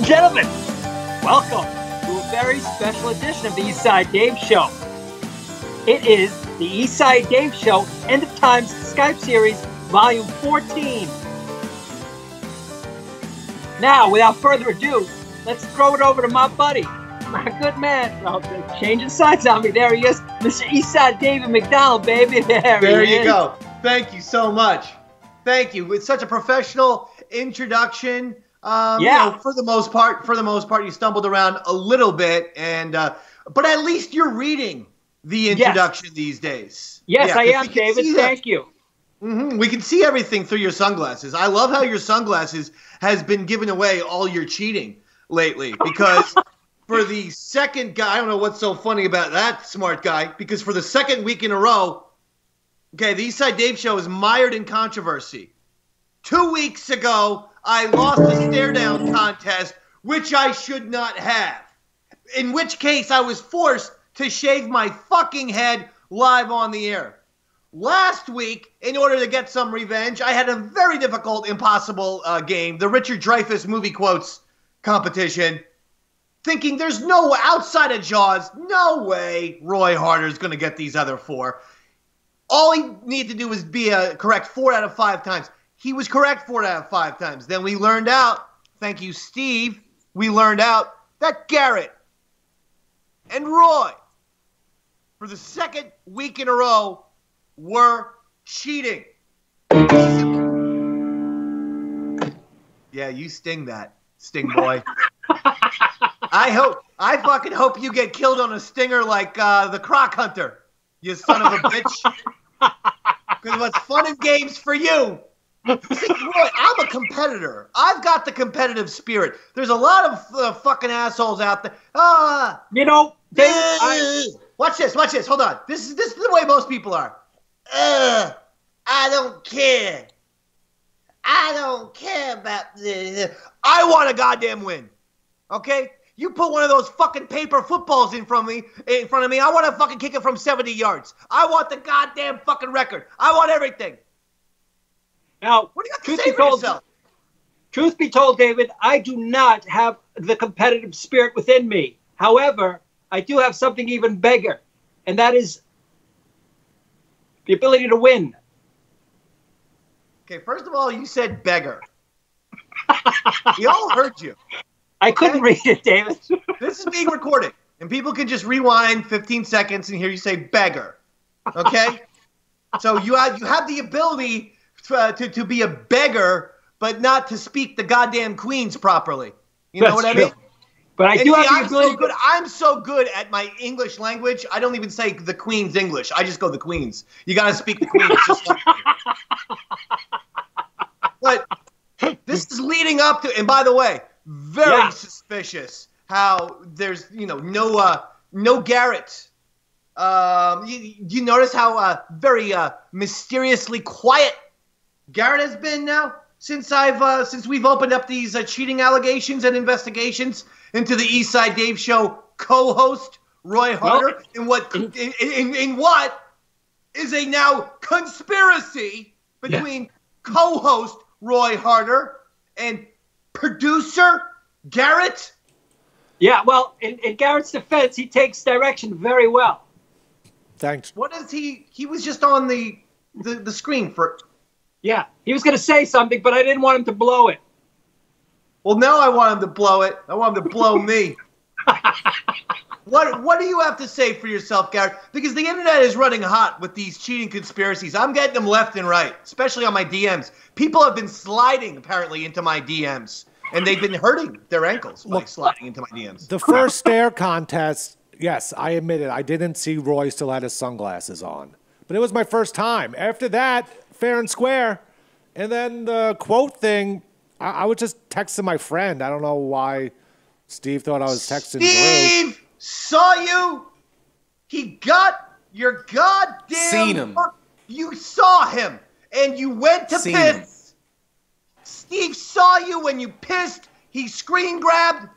and gentlemen, welcome to a very special edition of the Eastside Dave Show. It is the Eastside Dave Show End of Times Skype Series, Volume 14. Now, without further ado, let's throw it over to my buddy, my good man. Oh, changing sides on me. There he is, Mr. Eastside David McDonald, baby. There you go. Thank you so much. Thank you. It's such a professional introduction. Yeah. You know, for the most part, you stumbled around a little bit, and but at least you're reading the introduction these days. Yes, yeah, I am, David. Thank you. Mm-hmm. We can see everything through your sunglasses. I love how your sunglasses has been giving away all your cheating lately, because for the second guy, I don't know what's so funny about that smart guy, because for the second week in a row, okay, the Eastside Dave Show is mired in controversy. 2 weeks ago, I lost a stare-down contest, which I should not have. In which case, I was forced to shave my fucking head live on the air. Last week, in order to get some revenge, I had a very difficult, impossible game, the Richard Dreyfuss movie quotes competition, thinking there's no, outside of Jaws, no way Roy Harder's going to get these other four. All he needed to do was be correct 4 out of 5 times. He was correct 4 out of 5 times. Then we learned out, thank you, Steve, we learned out that Garrett and Roy, for the second week in a row, were cheating. Yeah, you sting that, Sting boy. I fucking hope you get killed on a stinger like the Croc Hunter, you son of a bitch. Because what's fun and games for you. See, Roy, I'm a competitor. I've got the competitive spirit. There's a lot of fucking assholes out there. You know, David, watch this. Hold on. This is the way most people are. I don't care. I don't care about this. I want a goddamn win. Okay? You put one of those fucking paper footballs in front of me. I want to fucking kick it from 70 yards. I want the goddamn fucking record. I want everything. Now, what do you have to say for yourself? Truth be told, David, I do not have the competitive spirit within me. However, I do have something even bigger, and that is the ability to win. Okay, first of all, you said beggar. We all heard you. I couldn't read it, David. This is being recorded, and people can just rewind 15 seconds and hear you say beggar. Okay? So you have the ability to be a beggar, but not to speak the goddamn Queens properly. You know what I mean? But I do have the ability. I'm so good at my English language, I don't even say the Queen's English. I just go the Queens. You got to speak the Queens. Just like but this is leading up to, and by the way, very suspicious how there's, no Garrett. You notice how very mysteriously quiet Garrett has been now since we've opened up these cheating allegations and investigations into the Eastside Dave Show co-host Roy Harder in what is a now conspiracy between co-host Roy Harder and producer Garrett. Yeah, well, in Garrett's defense, he takes direction very well. Thanks. What is he? He was just on the screen for. Yeah, he was going to say something, but I didn't want him to blow it. Well, now I want him to blow it. I want him to blow me. What do you have to say for yourself, Garrett? Because the internet is running hot with these cheating conspiracies. I'm getting them left and right, especially on my DMs. People have been sliding, apparently, into my DMs, and they've been hurting their ankles by sliding into my DMs. The first stare contest, yes, I admit it. I didn't see Roy still had his sunglasses on. But it was my first time. After that, fair and square. And then the quote thing, I was just texting my friend. I don't know why Steve thought I was texting Steve Drew. Saw you. He got your goddamn. Seen him. You saw him, and you went to piss. Steve saw you when you pissed. He screen grabbed.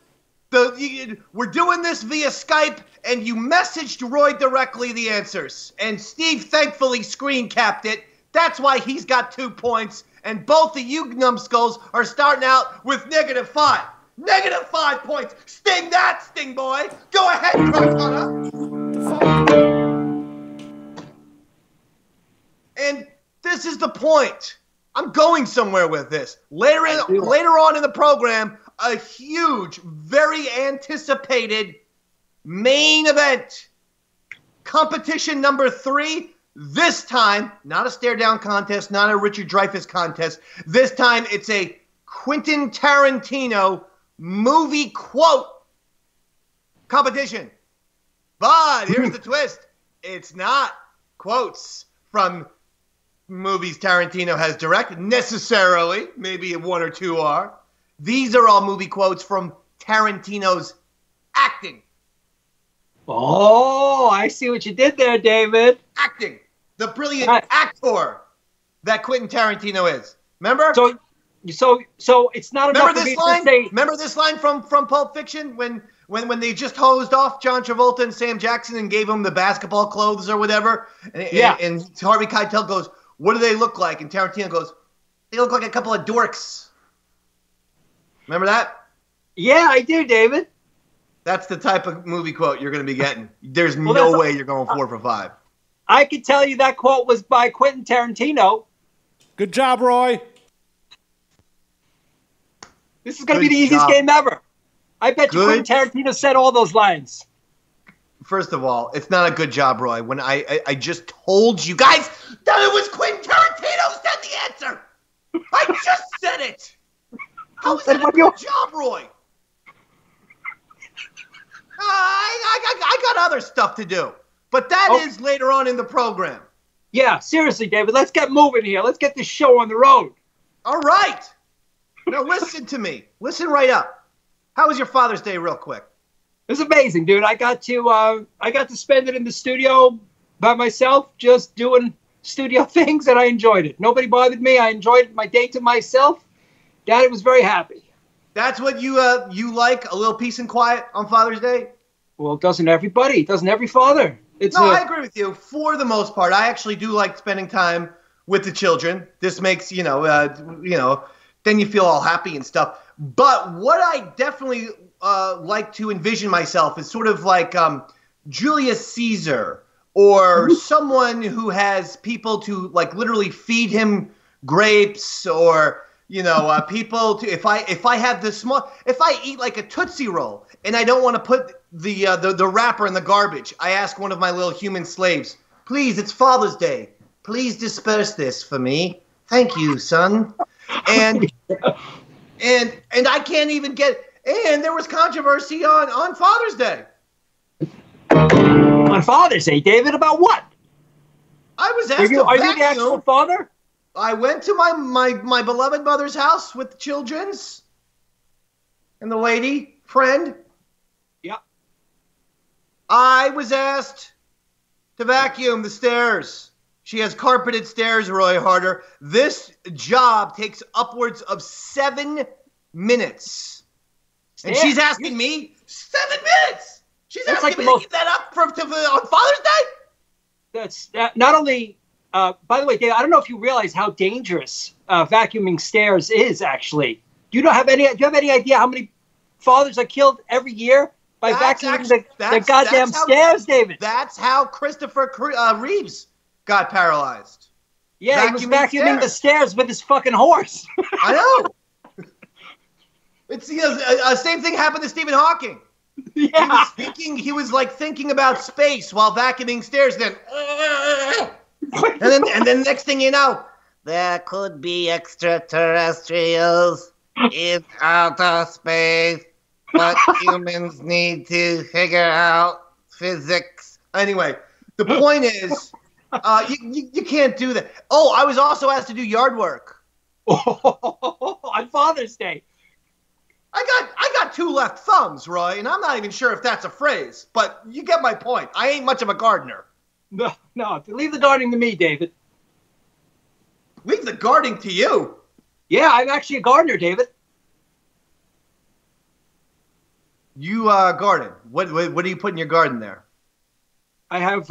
We're doing this via Skype, and you messaged Roy directly the answers. And Steve thankfully screen capped it. That's why he's got 2 points. And both of you numbskulls are starting out with -5. -5 points. Sting that, Sting boy. Go ahead, Croc Hunter. And this is the point. I'm going somewhere with this. Later on in the program, a huge, very anticipated main event. Competition number 3. This time, not a stare-down contest, not a Richard Dreyfuss contest. This time, it's a Quentin Tarantino movie quote competition. But here's the twist. It's not quotes from movies Tarantino has directed, necessarily. Maybe 1 or 2 are. These are all movie quotes from Tarantino's acting. Oh, I see what you did there, David. Acting. The brilliant actor that Quentin Tarantino is. Remember? So it's not enough for me to say. Remember this line from Pulp Fiction when they just hosed off John Travolta and Sam Jackson and gave him the basketball clothes or whatever? And Harvey Keitel goes, "What do they look like?" And Tarantino goes, "They look like a couple of dorks." Remember that? Yeah, I do, David. That's the type of movie quote you're going to be getting. There's no way you're going 4 for 5. I could tell you that quote was by Quentin Tarantino. Good job, Roy. This is going to be the easiest game ever. I bet you Quentin Tarantino said all those lines. First of all, it's not a good job, Roy. When I just told you guys that it was Quentin Tarantino who said the answer. I just said it. How is that a good job, Roy? I got other stuff to do. But that is later on in the program. Yeah, seriously, David, let's get moving here. Let's get this show on the road. All right. Now listen to me. Listen right up. How was your Father's Day real quick? It was amazing, dude. I got to spend it in the studio by myself, just doing studio things, and I enjoyed it. Nobody bothered me. I enjoyed my day to myself. Daddy was very happy. That's what you like, a little peace and quiet on Father's Day? Well, doesn't everybody? Doesn't every father? I agree with you. For the most part, I actually do like spending time with the children. This makes, then you feel all happy and stuff. But what I definitely like to envision myself is sort of like Julius Caesar or someone who has people to like literally feed him grapes or people to if I have this small if I eat like a Tootsie Roll and I don't want to put the wrapper in the garbage, I ask one of my little human slaves, "Please, it's Father's Day. Please disperse this for me. Thank you, son." And I can't even get. And there was controversy on Father's Day. On Father's Day, David, about what? I was asked to Are you the actual father? I went to my beloved mother's house with the children's and the lady friend. Yeah. I was asked to vacuum the stairs. She has carpeted stairs, Roy Harder. This job takes upwards of 7 minutes. And she's asking me 7 minutes. She's asking me to keep that up on Father's Day? That's not only... by the way, Dave, I don't know if you realize how dangerous vacuuming stairs is, actually. Do you have any idea how many fathers are killed every year by vacuuming the goddamn stairs, David? That's how Christopher Reeves got paralyzed. Yeah, he was vacuuming the stairs with his fucking horse. I know. It's same thing happened to Stephen Hawking. Yeah. He was like thinking about space while vacuuming stairs. Then, and then next thing you know, there could be extraterrestrials in outer space, but humans need to figure out physics. Anyway, the point is, you can't do that. Oh, I was also asked to do yard work on Father's Day. I got 2 left thumbs, Roy, and I'm not even sure if that's a phrase, but you get my point. I ain't much of a gardener. No, leave the gardening to me, David. Leave the gardening to you? Yeah, I'm actually a gardener, David. You garden. What do you put in your garden there? I have,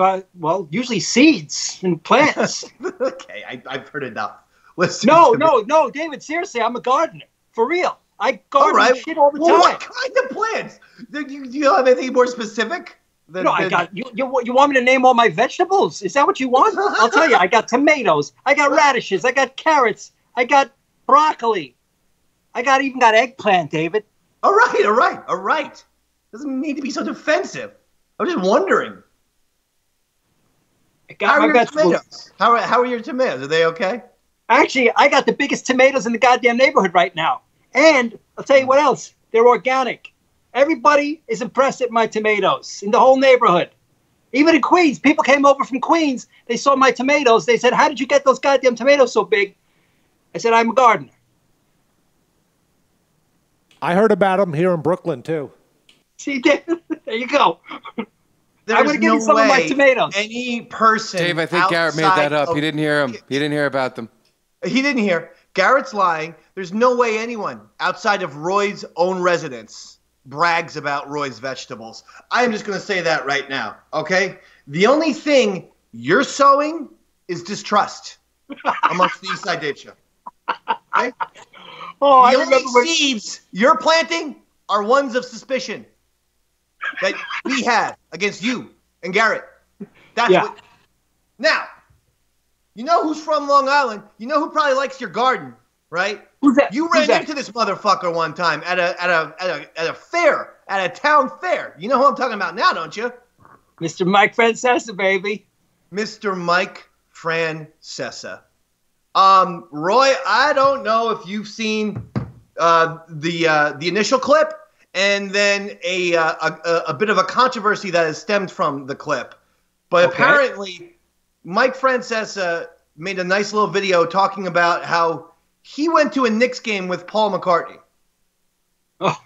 usually seeds and plants. Okay, I've heard enough. Listen No, David, seriously, I'm a gardener. For real. I garden shit all the time. What kind of plants? Do you have anything more specific? I got you. You want me to name all my vegetables? Is that what you want? I'll tell you. I got tomatoes. I got radishes. I got carrots. I got broccoli. I even got eggplant, David. All right. Doesn't need to be so defensive. I'm just wondering. How are your tomatoes? How are your tomatoes? Are they okay? Actually, I got the biggest tomatoes in the goddamn neighborhood right now. And I'll tell you what else. They're organic. Everybody is impressed at my tomatoes in the whole neighborhood. Even in Queens, people came over from Queens. They saw my tomatoes. They said, how did you get those goddamn tomatoes so big? I said, I'm a gardener. I heard about them here in Brooklyn, too. See, there you go. There's I'm going to give you some of my tomatoes. Any person Dave, I think Garrett made that up. He didn't hear him. He didn't hear about them. He didn't hear. Garrett's lying. There's no way anyone outside of Roy's own residence brags about Roy's vegetables. I am just going to say that right now, okay? The only thing you're sowing is distrust amongst the East Side Dave Show. Okay? Oh, the only seeds you're planting are ones of suspicion that we had against you and Garrett. That's what. Now, you know who's from Long Island? You know who probably likes your garden, right? Who's that? You ran into this motherfucker one time at a fair, at a town fair. You know who I'm talking about now, don't you? Mr. Mike Francesa, baby. Mr. Mike Francesa. Roy, I don't know if you've seen the initial clip and then a bit of a controversy that has stemmed from the clip. But apparently, Mike Francesa made a nice little video talking about how he went to a Knicks game with Paul McCartney. Oh.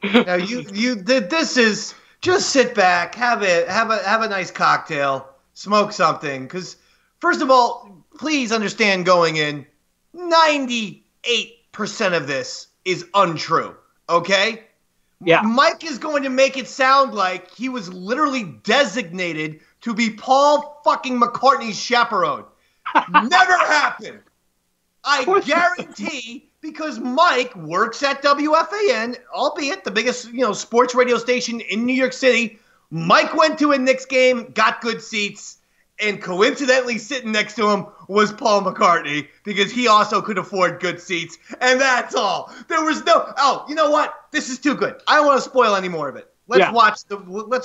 Now this is just sit back, have a nice cocktail, smoke something. Because first of all, please understand going in, 98% of this is untrue. Okay? Yeah. Mike is going to make it sound like he was literally designated to be Paul fucking McCartney's chaperone. Never happened. I guarantee, because Mike works at WFAN, albeit the biggest, sports radio station in New York City. Mike went to a Knicks game, got good seats, and coincidentally sitting next to him was Paul McCartney, because he also could afford good seats, and that's all. There was no. Oh, you know what? This is too good. I don't want to spoil any more of it. Let's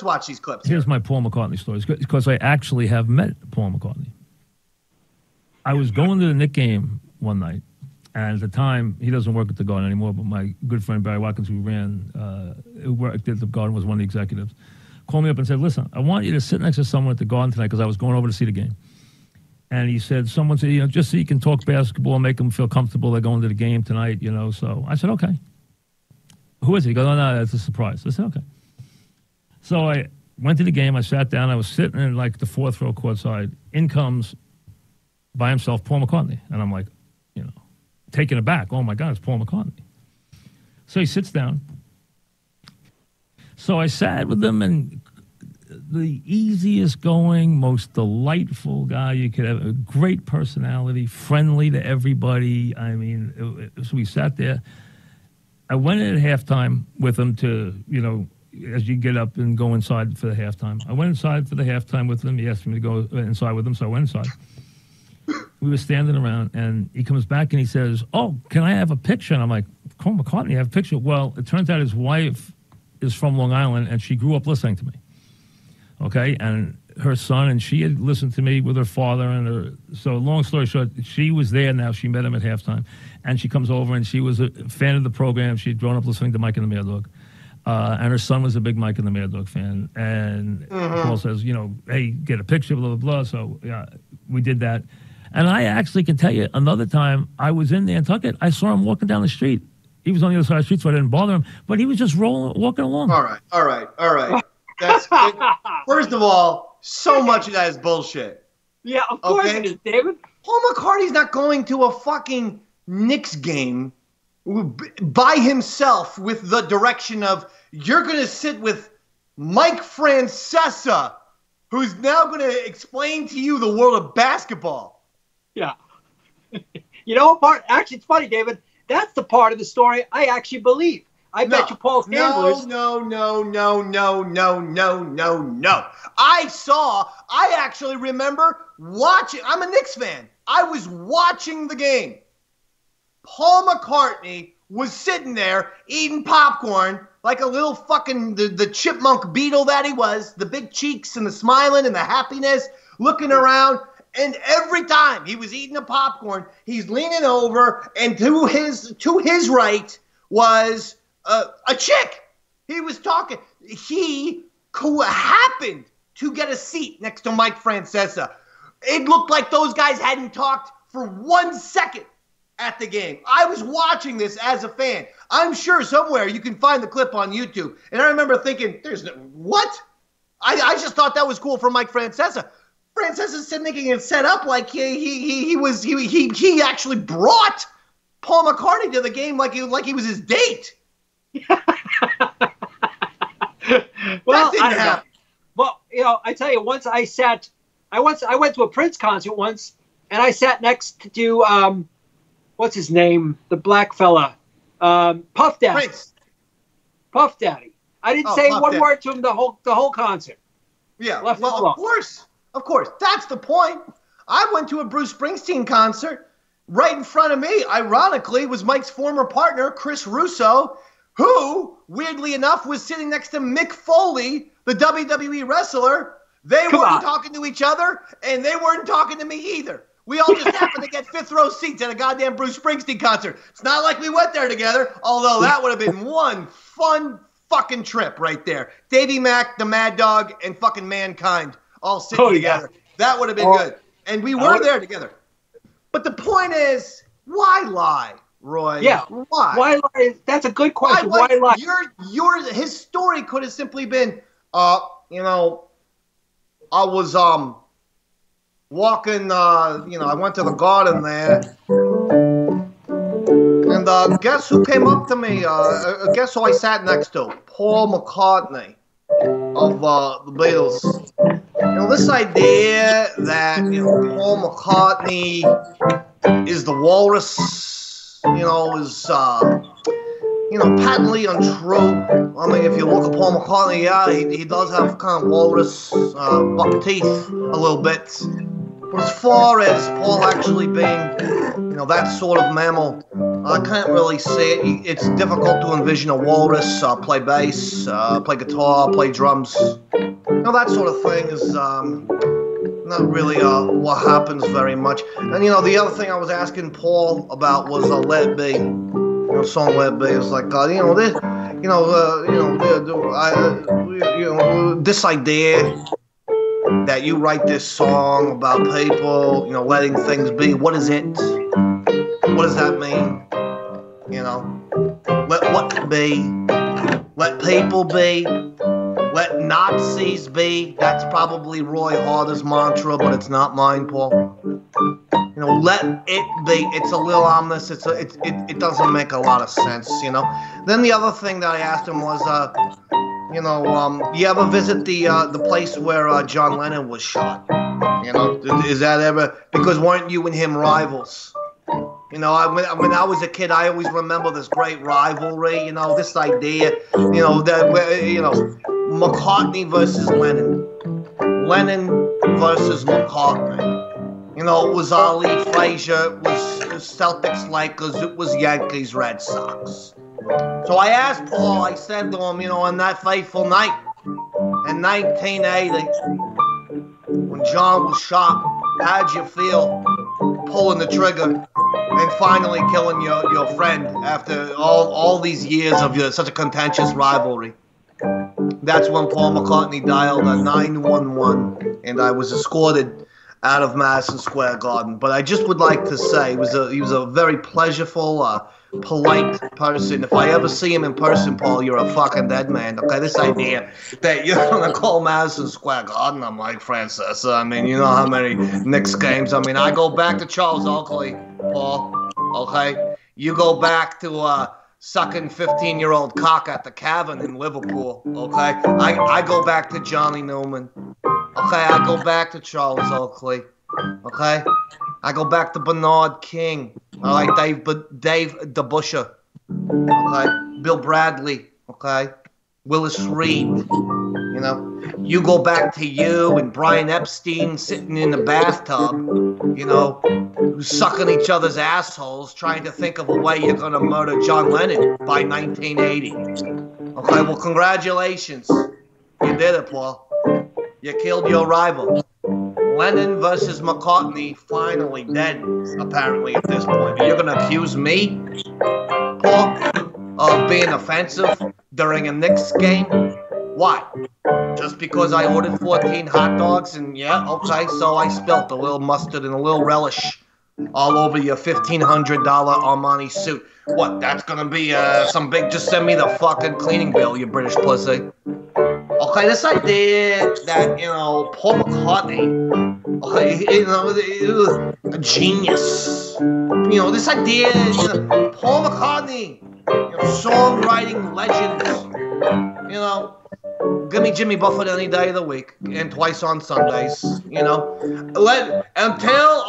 watch these clips. Here's my Paul McCartney story, because I actually have met Paul McCartney. I was going to the Knicks game one night, and at the time, he doesn't work at the Garden anymore, but my good friend Barry Watkins, who worked at the Garden, was one of the executives, called me up and said, listen, I want you to sit next to someone at the Garden tonight, because I was going over to see the game. And he said, someone said, just so you can talk basketball, make them feel comfortable, they're going to the game tonight, So I said, okay. Who is he? He goes, no, that's a surprise. I said, okay. So I went to the game, I sat down, I was sitting in like the fourth row courtside. In comes, by himself, Paul McCartney. And I'm like, taken aback. Oh my God, it's Paul McCartney. So he sits down. So I sat with him, and the easiest going, most delightful guy you could have, a great personality, friendly to everybody. I mean, so we sat there. I went in at halftime with him to, as you get up and go inside for the halftime. I went inside for the halftime with him. He asked me to go inside with him, so I went inside. We were standing around, and he comes back and he says, oh, can I have a picture? And I'm like, Paul McCartney, have a picture? Well, it turns out his wife is from Long Island, and she grew up listening to me. Okay? And her son, and she had listened to me with her father. So long story short, she was there now. She met him at halftime. And she comes over, and she was a fan of the program. She'd grown up listening to Mike and the Mad Dog. And her son was a big Mike and the Mad Dog fan. And Paul says, hey, get a picture, blah, blah, blah. So yeah, we did that. And I actually can tell you, another time I was in Nantucket, I saw him walking down the street. He was on the other side of the street, so I didn't bother him. But he was just walking along. All right. That's first of all, so much of that is bullshit. Yeah, of course it is, David. Paul McCartney's not going to a fucking Knicks game by himself with the direction of, you're going to sit with Mike Francesa, who's now going to explain to you the world of basketball. Yeah. Actually, it's funny, David. That's the part of the story I actually believe. I bet you Paul's handlers. No. I actually remember watching. I'm a Knicks fan. I was watching the game. Paul McCartney was sitting there eating popcorn like a little fucking the chipmunk beetle that he was, the big cheeks and the smiling and the happiness, looking around. And every time he was eating the popcorn, he's leaning over, and to his right was a chick. He was talking. He happened to get a seat next to Mike Francesa. It looked like those guys hadn't talked for 1 second at the game. I was watching this as a fan. I'm sure somewhere you can find the clip on YouTube. And I remember thinking, what? I just thought that was cool for Mike Francesa. Francesa's making it set up like he actually brought Paul McCartney to the game like he was his date. Well, that didn't happen. Well, I tell you, I went to a Prince concert once, and I sat next to what's his name, the black fella, Puff Daddy. Prince. Puff Daddy. I didn't say Puff one Daddy. word to him the whole concert. Yeah, Left well, alone. of course. That's the point. I went to a Bruce Springsteen concert. Right in front of me, ironically, was Mike's former partner, Chris Russo, who, weirdly enough, was sitting next to Mick Foley, the WWE wrestler. They weren't talking to each other, and they weren't talking to me either. We all just happened to get fifth row seats at a goddamn Bruce Springsteen concert. It's not like we went there together, although that would have been one fun fucking trip right there. Davey Mack, the Mad Dog, and fucking Mankind all sitting together. That would have been good. And we were there together. But the point is, why lie, Roy? Yeah. Why? Why lie? That's a good question. Why lie? His story could have simply been, I was walking, I went to the garden there, and guess who came up to me? Guess who I sat next to? Paul McCartney of the Beatles. This idea that Paul McCartney is the walrus, is patently untrue. I mean, if you look at Paul McCartney, yeah, he does have kind of walrus buck teeth a little bit. But as far as Paul actually being, that sort of mammal, I can't really see it. It's difficult to envision a walrus play bass, play guitar, play drums. That sort of thing is not really what happens very much. And the other thing I was asking Paul about was Let It Be. Song Let It Be is like this idea that you write this song about people, letting things be. What is it? What does that mean? Let what be? Let people be? Let Nazis be? That's probably Roy Harder's mantra, but it's not mine, Paul. Let it be. It's a little ominous. It doesn't make a lot of sense, Then the other thing that I asked him was, you ever visit the place where John Lennon was shot? Is that ever? Because weren't you and him rivals? When I was a kid, I always remember this great rivalry. This idea. That McCartney versus Lennon, Lennon versus McCartney. It was Ali, Frazier, it was Celtics, Lakers, it was Yankees, Red Sox. So I asked Paul, I said to him, on that fateful night in 1980, when John was shot, how'd you feel pulling the trigger and finally killing your friend after all these years of such a contentious rivalry? That's when Paul McCartney dialed 911, and I was escorted out of Madison Square Garden. But I just would like to say he was a very pleasureful, polite person. If I ever see him in person, Paul, you're a fucking dead man. Okay, this idea that you're gonna call Madison Square Garden, I'm like, Francis. I mean, you know how many Knicks games? I mean, I go back to Charles Oakley, Paul. Okay, you go back to sucking 15-year-old cock at the Cavern in Liverpool. Okay, I go back to Johnny Newman. Okay, I go back to Charles Oakley. Okay, I go back to Bernard King. All right, Dave DeBuscher. Okay, Bill Bradley. Okay, Willis Reed. You know, you go back to you and Brian Epstein sitting in the bathtub. You know, sucking each other's assholes, trying to think of a way you're gonna murder John Lennon by 1980. Okay, well, congratulations. You did it, Paul. You killed your rival. Lennon versus McCartney, finally dead, apparently, at this point. You're going to accuse me, Paul, of being offensive during a Knicks game? Why? Just because I ordered 14 hot dogs and, yeah, okay, so I spilt a little mustard and a little relish all over your $1,500 Armani suit. What, that's going to be some big, just send me the fucking cleaning bill, you British pussy. Okay, this idea that, you know, Paul McCartney, okay, you know, a genius. You know, this idea, you know, Paul McCartney, you know, songwriting legend, you know, give me Jimmy Buffett any day of the week and twice on Sundays, you know. Until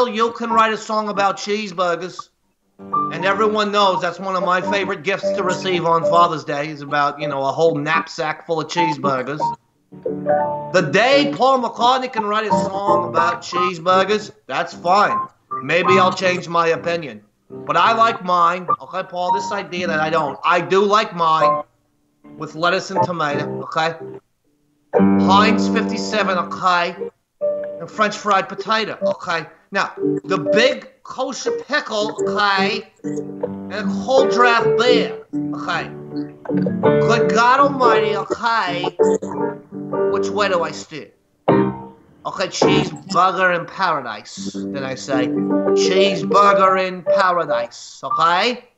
you can write a song about cheeseburgers. And everyone knows that's one of my favorite gifts to receive on Father's Day is about, you know, a whole knapsack full of cheeseburgers. The day Paul McCartney can write a song about cheeseburgers, that's fine. Maybe I'll change my opinion. But I like mine. Okay, Paul, this idea that I do like mine with lettuce and tomato, okay? Heinz 57, okay? And French fried potato, okay? Now, the big kosher pickle, okay, and a cold draft beer, okay. Good God Almighty, okay. Which way do I steer? Okay, cheeseburger in paradise. Then I say, cheeseburger in paradise, okay?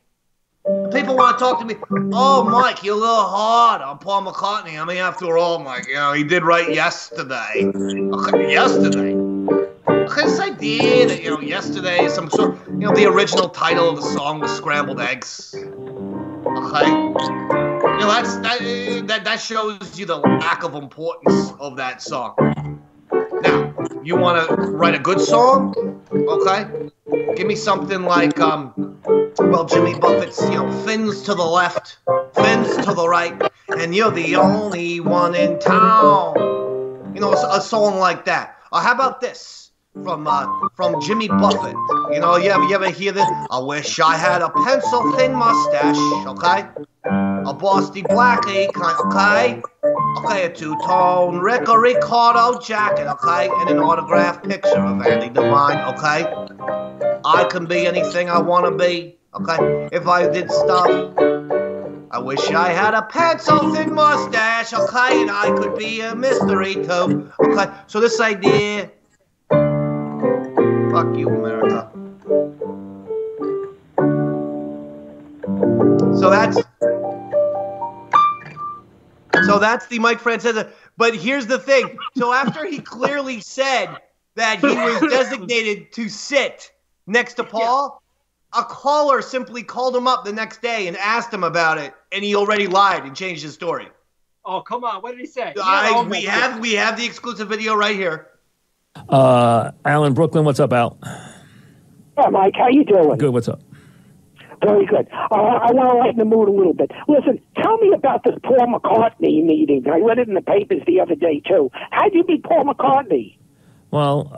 People want to talk to me, oh, Mike, you're a little hard on Paul McCartney. I mean, after all, Mike, you know, he did write Yesterday. Okay, Yesterday. Okay, this idea that, you know, Yesterday is some sort of, you know, the original title of the song was Scrambled Eggs. Okay? You know, that shows you the lack of importance of that song. Now, you want to write a good song? Okay? Give me something like, well, Jimmy Buffett's, you know, fins to the left, fins to the right, and you're the only one in town. You know, a song like that. Or how about this? From Jimmy Buffett. You know, you ever hear this? I wish I had a pencil-thin mustache, okay? A Boston Blackie, okay? Okay, a two-tone Rick or Ricardo jacket, okay? And an autographed picture of Andy Devine, okay? I can be anything I want to be, okay? If I did stuff. I wish I had a pencil-thin mustache, okay? And I could be a mystery, too, okay? So this idea... Fuck you, America. So that's the Mike Francesa. But here's the thing. So after he clearly said that he was designated to sit next to Paul, a caller simply called him up the next day and asked him about it, and he already lied and changed his story. Oh, come on. What did he say? We have the exclusive video right here. Al in Brooklyn, what's up, Al? Yeah, Mike, how you doing? Good, what's up? Very good. I want to lighten the mood a little bit. Listen, tell me about this Paul McCartney meeting. I read it in the papers the other day, too. How'd you meet Paul McCartney? Well,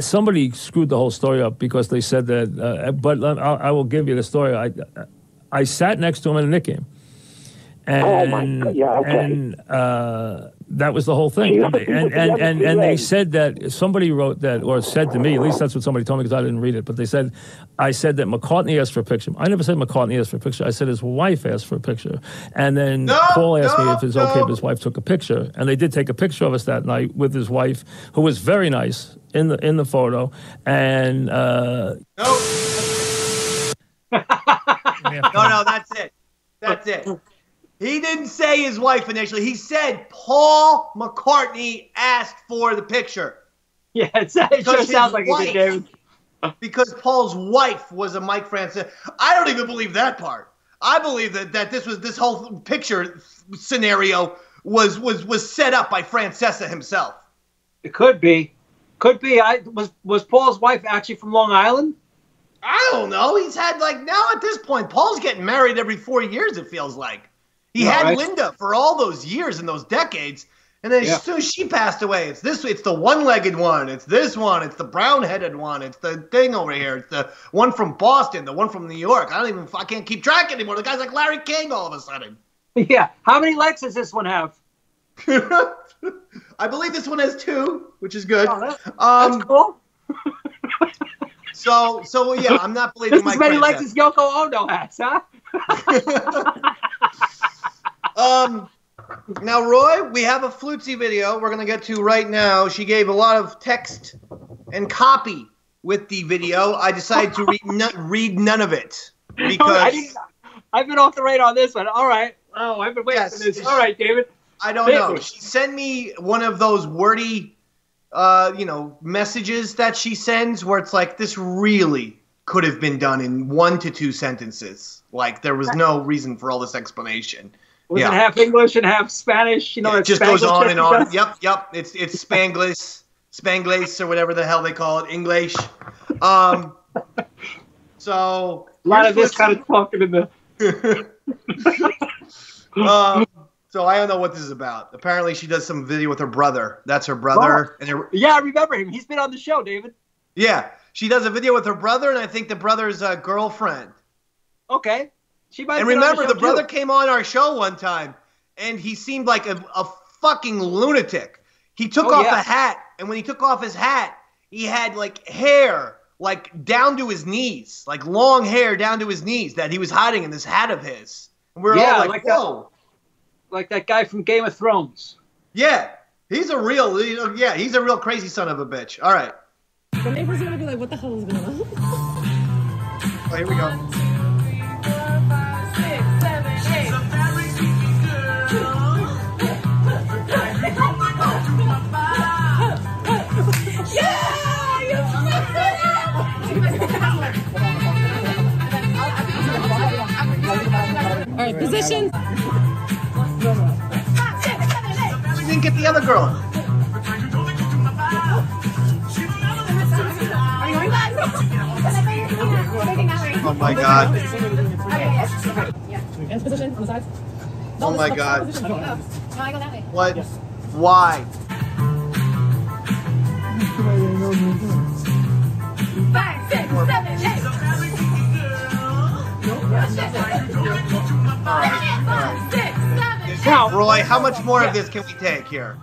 somebody screwed the whole story up because they said that, but I will give you the story. I sat next to him in a Knick game. And, oh, my God. Yeah, okay. And that was the whole thing. And they said that somebody wrote that, or said to me, at least that's what somebody told me because I didn't read it, but they said, I said that McCartney asked for a picture. I never said McCartney asked for a picture. I said his wife asked for a picture. And then Paul asked me if it's okay if his wife took a picture. And they did take a picture of us that night with his wife, who was very nice in the photo. And No, that's it. That's it. He didn't say his wife initially. He said Paul McCartney asked for the picture. Yeah, it sure sounds like it did, David. Because Paul's wife was a Mike Francesa. I don't even believe that part. I believe that this whole picture scenario was set up by Francesa himself. It could be. Could be. Was Paul's wife actually from Long Island? I don't know. He's had like now at this point, Paul's getting married every 4 years. It feels like he had right. Linda for all those years and those decades, and then as soon as she passed away, it's the one-legged one, it's this one, it's the brown-headed one, it's the thing over here, it's the one from Boston, the one from New York. I can't keep track anymore. The guy's like Larry King all of a sudden. Yeah. How many legs does this one have? I believe this one has 2, which is good. Oh, that's cool. So yeah, I'm not believing This Mike as many Grant legs as Yoko Ono has, huh? Now, Roy, we have a Flutzy video we're going to get to right now. She gave a lot of text and copy with the video. I decided to read none of it because I've been off the radar on this one. All right. Oh, I've been waiting for this. All right, David. I don't know. She sent me one of those wordy, messages that she sends where it's like, this really could have been done in 1 to 2 sentences. Like, there was no reason for all this explanation. Was it half English and half Spanish? You know, it just goes on and on. Yep. It's Spanglish or whatever the hell they call it, English. So a lot of this kind of talking in the. So I don't know what this is about. Apparently, she does some video with her brother. That's her brother. Oh. Yeah, I remember him. He's been on the show, David. Yeah, she does a video with her brother, and I think the brother's girlfriend. Okay. She might. And remember, the brother came on our show one time, and he seemed like a fucking lunatic. He took off the hat, and when he took off his hat, he had like hair like down to his knees, like long hair down to his knees that he was hiding in this hat of his. And we were all like whoa. Like that guy from Game of Thrones. Yeah, he's a real crazy son of a bitch. All right. The neighbors are gonna be like, "What the hell is going on?" Oh, here we go. 3, 4, 5, 6, 7, 8. Yeah, you all right, position. We didn't get the other girl. Oh my god. Position on the sides. Oh my god. No, I go that way. What? Why? 5, 6, 7, 8. Now, Roy, how much more of this can we take here?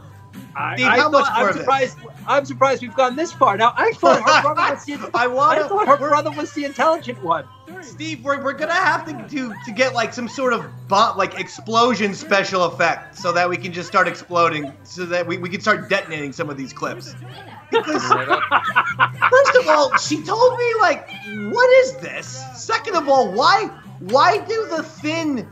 Steve, I'm surprised we've gone this far. Now, I thought her brother was the intelligent one. Steve, we're gonna have to get like some sort of explosion special effect so that we can just start exploding, so that we can start detonating some of these clips. Because first of all, she told me like, what is this? Second of all, why do the thin,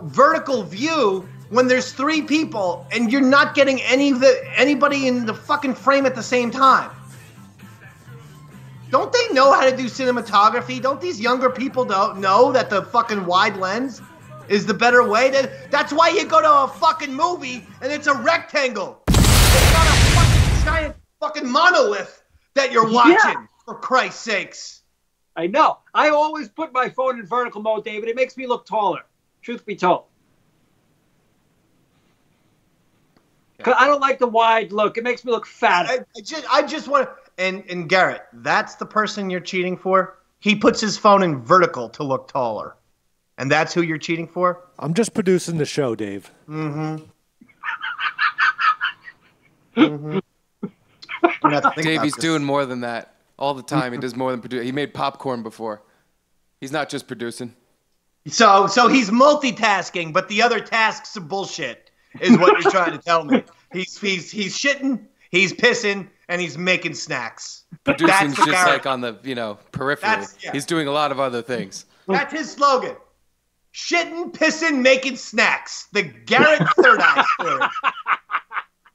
vertical view when there's 3 people and you're not getting anybody in the fucking frame at the same time? Don't they know how to do cinematography? Don't these younger people know that the fucking wide lens is the better way? That's why you go to a fucking movie and it's a rectangle. It's not a fucking giant fucking monolith that you're watching, for Christ's sakes. I know. I always put my phone in vertical mode, David. It makes me look taller, truth be told. Cause I don't like the wide look. It makes me look fatter. I just want to... And Garrett, that's the person you're cheating for? He puts his phone in vertical to look taller. And that's who you're cheating for? I'm just producing the show, Dave. Mm-hmm. Dave, he's doing more than that. All the time, he does more than produce. He made popcorn before. He's not just producing. So he's multitasking, but the other tasks are bullshit, is what you're trying to tell me. He's shitting, he's pissing, and he's making snacks. Producing's just like on the, periphery. He's doing a lot of other things. That's his slogan. Shitting, pissing, making snacks. The Garrett Third Eye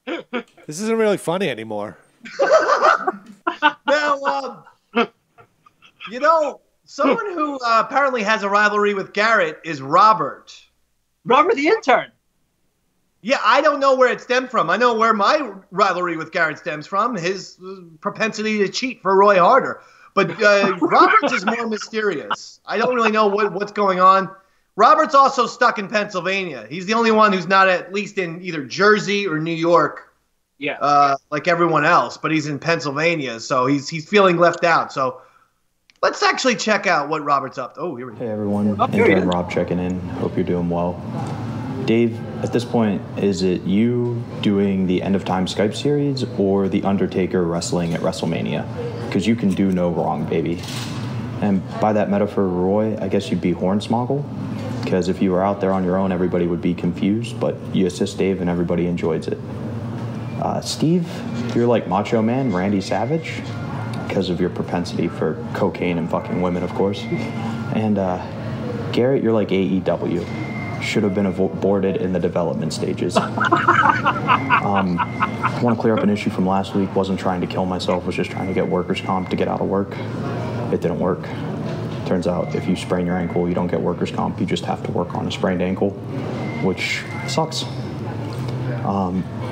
Story. This isn't really funny anymore. Now, someone who apparently has a rivalry with Garrett is Robert. Robert the intern. Yeah, I don't know where it stemmed from. I know where my rivalry with Garrett stems from, his propensity to cheat for Roy Harder. But Roberts is more mysterious. I don't really know what's going on. Robert's also stuck in Pennsylvania. He's the only one who's not at least in either Jersey or New York, like everyone else. But he's in Pennsylvania, so he's feeling left out. So let's actually check out what Robert's up to. Oh, here we go. Hey, everyone. Andrew and Rob checking in. Hope you're doing well. Dave, at this point, is it you doing the End of Time Skype series or The Undertaker wrestling at WrestleMania? Because you can do no wrong, baby. And by that metaphor, Roy, I guess you'd be Hornsmoggle. Because if you were out there on your own, everybody would be confused, but you assist Dave and everybody enjoys it. Steve, you're like Macho Man, Randy Savage, because of your propensity for cocaine and fucking women, of course. And Garrett, you're like AEW. Should have been aborted in the development stages. I want to clear up an issue from last week. Wasn't trying to kill myself, was just trying to get workers' comp to get out of work. It didn't work. Turns out if you sprain your ankle, you don't get workers' comp. You just have to work on a sprained ankle, which sucks.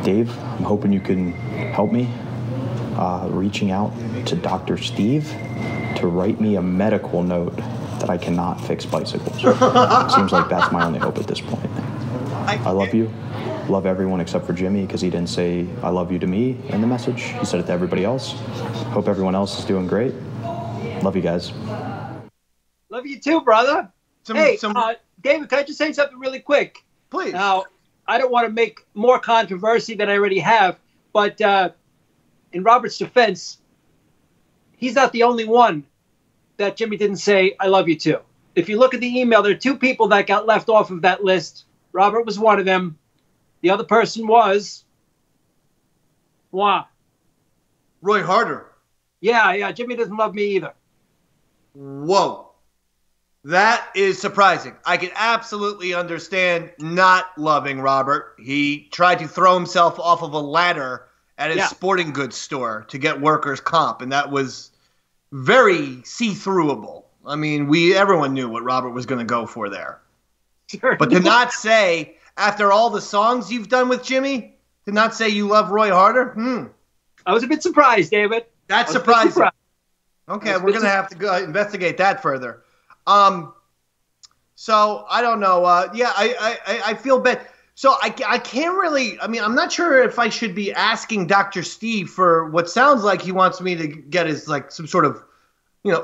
Dave, I'm hoping you can help me reaching out to Dr. Steve to write me a medical note that I cannot fix bicycles. Seems like that's my only hope at this point. I love you. Love everyone except for Jimmy because he didn't say I love you to me in the message. He said it to everybody else. Hope everyone else is doing great. Love you guys. Love you too, brother. David, can I just say something really quick? Please. Now, I don't want to make more controversy than I already have, but in Robert's defense, he's not the only one that Jimmy didn't say, I love you too. If you look at the email, there are two people that got left off of that list. Robert was one of them. The other person was Roy Harder. Yeah, Jimmy doesn't love me either. Whoa. That is surprising. I can absolutely understand not loving Robert. He tried to throw himself off of a ladder at his sporting goods store to get workers' comp, and that was very see-throughable. I mean, everyone knew what Robert was going to go for there. Sure. But to not say, after all the songs you've done with Jimmy, to not say you love Roy Harder? I was a bit surprised, David. That's surprising. Okay, we're going to have to go investigate that further. So I don't know. I feel bad. So I can't really, I'm not sure if I should be asking Dr. Steve for what sounds like he wants me to get his, like, some sort of,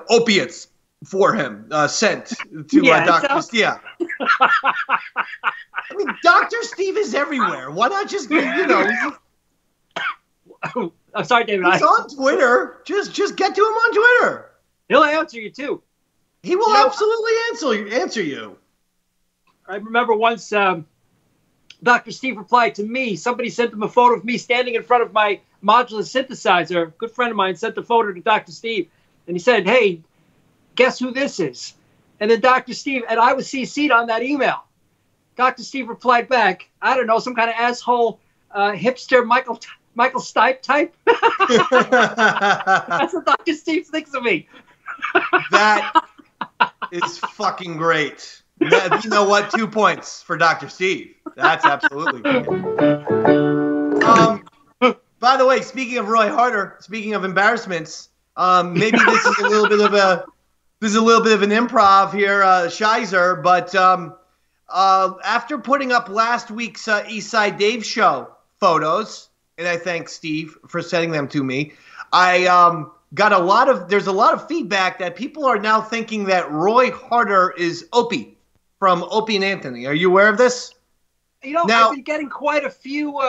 opiates for him sent to Dr. Steve. Yeah. Dr. Steve is everywhere. Why not just, I'm sorry, David. He's on Twitter. Just get to him on Twitter. He'll answer you, too. He will absolutely answer you. I remember once Dr. Steve replied to me. Somebody sent him a photo of me standing in front of my modular synthesizer. A good friend of mine sent the photo to Dr. Steve. And he said, hey, guess who this is? And then Dr. Steve, and I was CC'd on that email. Dr. Steve replied back, I don't know, some kind of asshole hipster Michael Stipe type. That's what Dr. Steve thinks of me. That is fucking great. You know what? 2 points for Dr. Steve. That's absolutely great. By the way, speaking of Roy Harder, speaking of embarrassments, maybe this is a little bit of an improv here, Shizer. But after putting up last week's Eastside Dave show photos, and I thank Steve for sending them to me, I got there's a lot of feedback that people are now thinking that Roy Harder is Opie from Opie and Anthony. Are you aware of this? I've been getting quite a few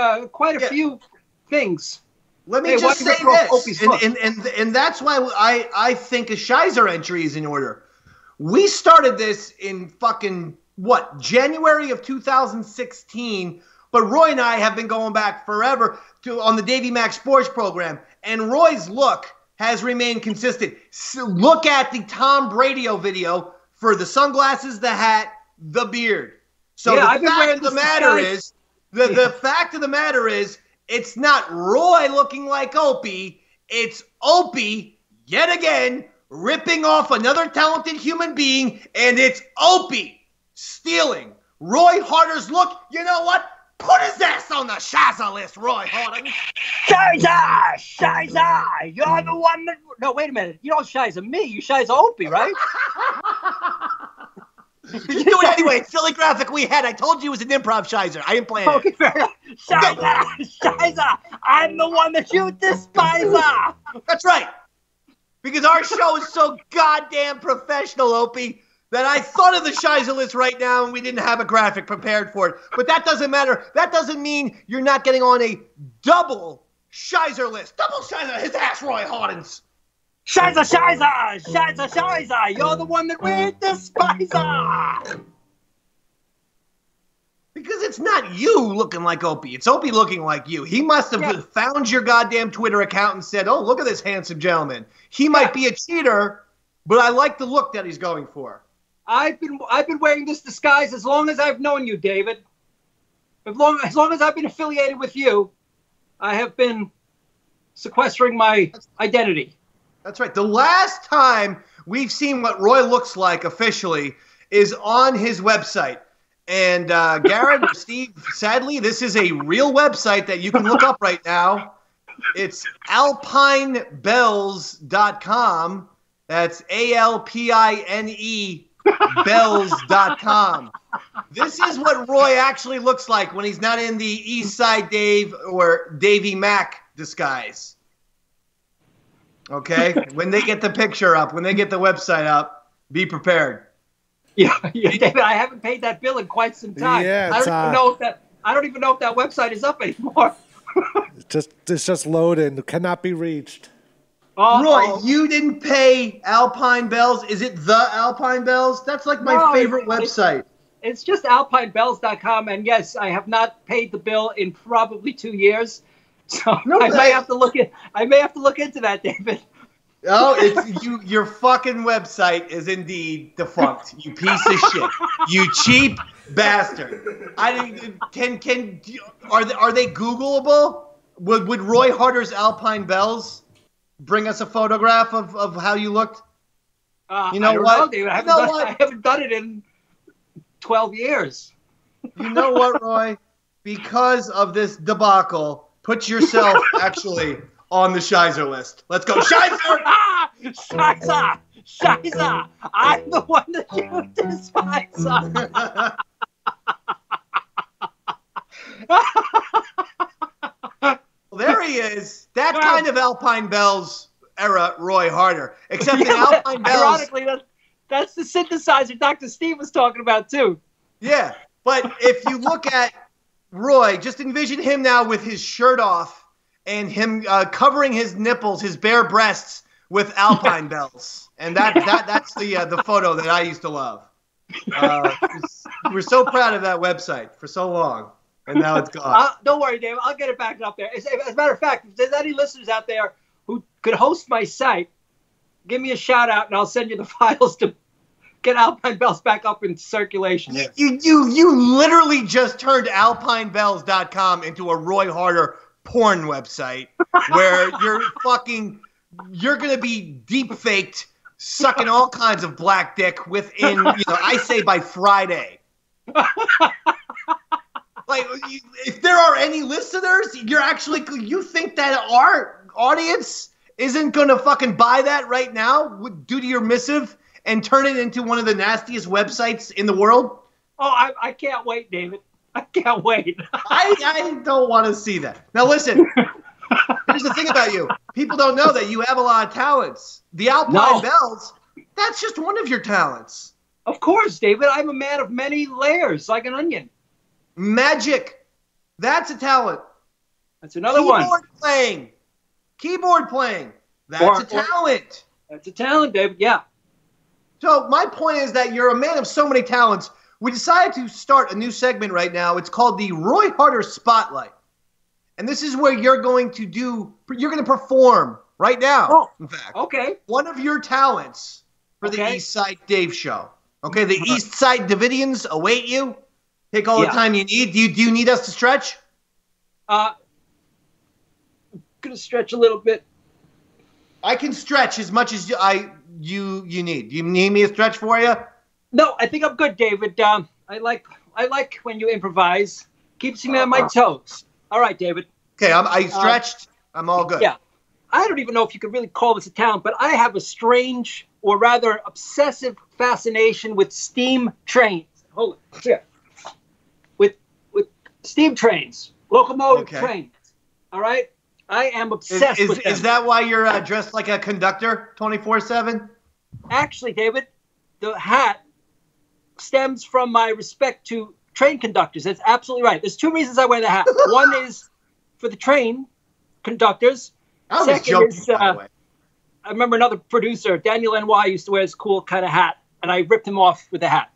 things. Let me just say this, and that's why I think a Shizer entry is in order. We started this in fucking, January of 2016, but Roy and I have been going back forever on the Davey Mac Sports program, and Roy's look has remained consistent. So look at the Tom Brady video for the sunglasses, the hat, the beard. So the fact of the matter is, it's not Roy looking like Opie. It's Opie, yet again, ripping off another talented human being, and it's Opie stealing Roy Harder's look. You know what? Put his ass on the Shiza list, Roy Harding. Shiza! You're the one that... No, wait a minute. You don't Shiza me. You Shiza Opie, right? You do it anyway. Silly graphic we had. I told you it was an improv Shizer. I didn't plan it. Okay, fair enough. Shiza! I'm the one that you despise! That's right. Because our show is so goddamn professional, Opie, that I thought of the Shiza list right now and we didn't have a graphic prepared for it. But that doesn't matter. That doesn't mean you're not getting on a double Shizer list. Double Shizer, his ass, Roy Hardens. Shiza! You're the one that we despise! Because it's not you looking like Opie. It's Opie looking like you. He must have found your goddamn Twitter account and said, oh, look at this handsome gentleman. He might be a cheater, but I like the look that he's going for. I've been wearing this disguise as long as I've known you, David. As long as I've been affiliated with you, I have been sequestering my identity. That's right. The last time we've seen what Roy looks like officially is on his website. And Garrett, Steve, sadly, this is a real website that you can look up right now. It's alpinebells.com. That's ALPINE bells.com. This is what Roy actually looks like when he's not in the East Side Dave or Davey Mac disguise. Okay? When they get the picture up, when they get the website up, be prepared. Yeah, David, I haven't paid that bill in quite some time. Yeah, I don't even know if that website is up anymore. It's just loading. Cannot be reached. Roy, you didn't pay Alpine Bells. Is it the Alpine Bells? That's like my favorite website. It's just alpinebells.com, and yes, I have not paid the bill in probably 2 years. So I may have to look into that, David. Oh, it's you. Your fucking website is indeed defunct. You piece of shit. You cheap bastard. Are they Googleable? Would Roy Harder's Alpine Bells bring us a photograph of how you looked? You know what? I haven't done it in 12 years. You know what, Roy? Because of this debacle, put yourself actually on the Shizer list. Let's go, Shizer! Shizer! I'm the one that you despise. Well, there he is. That kind of Alpine Bells era Roy Harder. Except in Alpine Bells. Ironically, that's the synthesizer Dr. Steve was talking about, too. Yeah, but if you look at Roy, just envision him now with his shirt off and him covering his nipples, his bare breasts with Alpine Bells. And that's the photo that I used to love. We're so proud of that website for so long. And now it's gone. Don't worry, Dave. I'll get it back up there. As a matter of fact, if there's any listeners out there who could host my site, give me a shout out and I'll send you the files to get Alpine Bells back up in circulation. Yeah. You literally just turned alpinebells.com into a Roy Harder porn website where you're going to be deep faked, sucking all kinds of black dick within, I say by Friday. Like, if there are any listeners, you think that our audience isn't going to fucking buy that right now due to your missive and turn it into one of the nastiest websites in the world? Oh, I can't wait, David. I can't wait. I don't want to see that. Now, listen. Here's the thing about you. People don't know that you have a lot of talents. The Alpine Bells, that's just one of your talents. Of course, David. I'm a man of many layers, like an onion. Magic. That's a talent. That's another one. Keyboard playing. That's a talent. That's a talent, David. Yeah. So my point is that you're a man of so many talents. We decided to start a new segment right now. It's called the Roy Harder Spotlight. And this is where you're going to perform right now, in fact. Okay. One of your talents for the East Side Dave Show. Okay, the East Side Davidians await you. Take all the time you need. Do you need us to stretch? I'm going to stretch a little bit. I can stretch as much as you need. Do you need me to stretch for you? No, I think I'm good, David. I like when you improvise. Keeps me on my toes. All right, David. Okay, I stretched. I'm all good. Yeah. I don't even know if you could really call this a talent, but I have a strange, or rather obsessive fascination with steam trains. Hold it. Here. With steam trains, locomotive trains. All right? I am obsessed with them. Is that why you're dressed like a conductor 24/7? Actually, David, the hat stems from my respect to train conductors. That's absolutely right. There's two reasons I wear the hat. One is for the train conductors. I was joking, by the way. I remember another producer, Daniel NY, used to wear this cool kind of hat, and I ripped him off with the hat.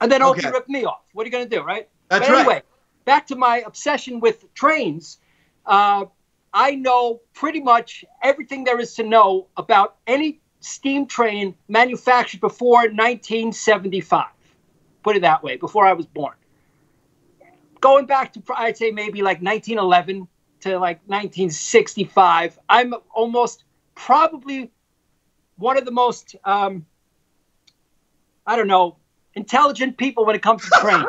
And then Opie ripped me off. What are you going to do, right? That's but anyway, back to my obsession with trains. I know pretty much everything there is to know about any steam train manufactured before 1975. Put it that way, before I was born. Going back to, I'd say maybe like 1911 to like 1965, I'm almost probably one of the most, I don't know, intelligent people when it comes to trains.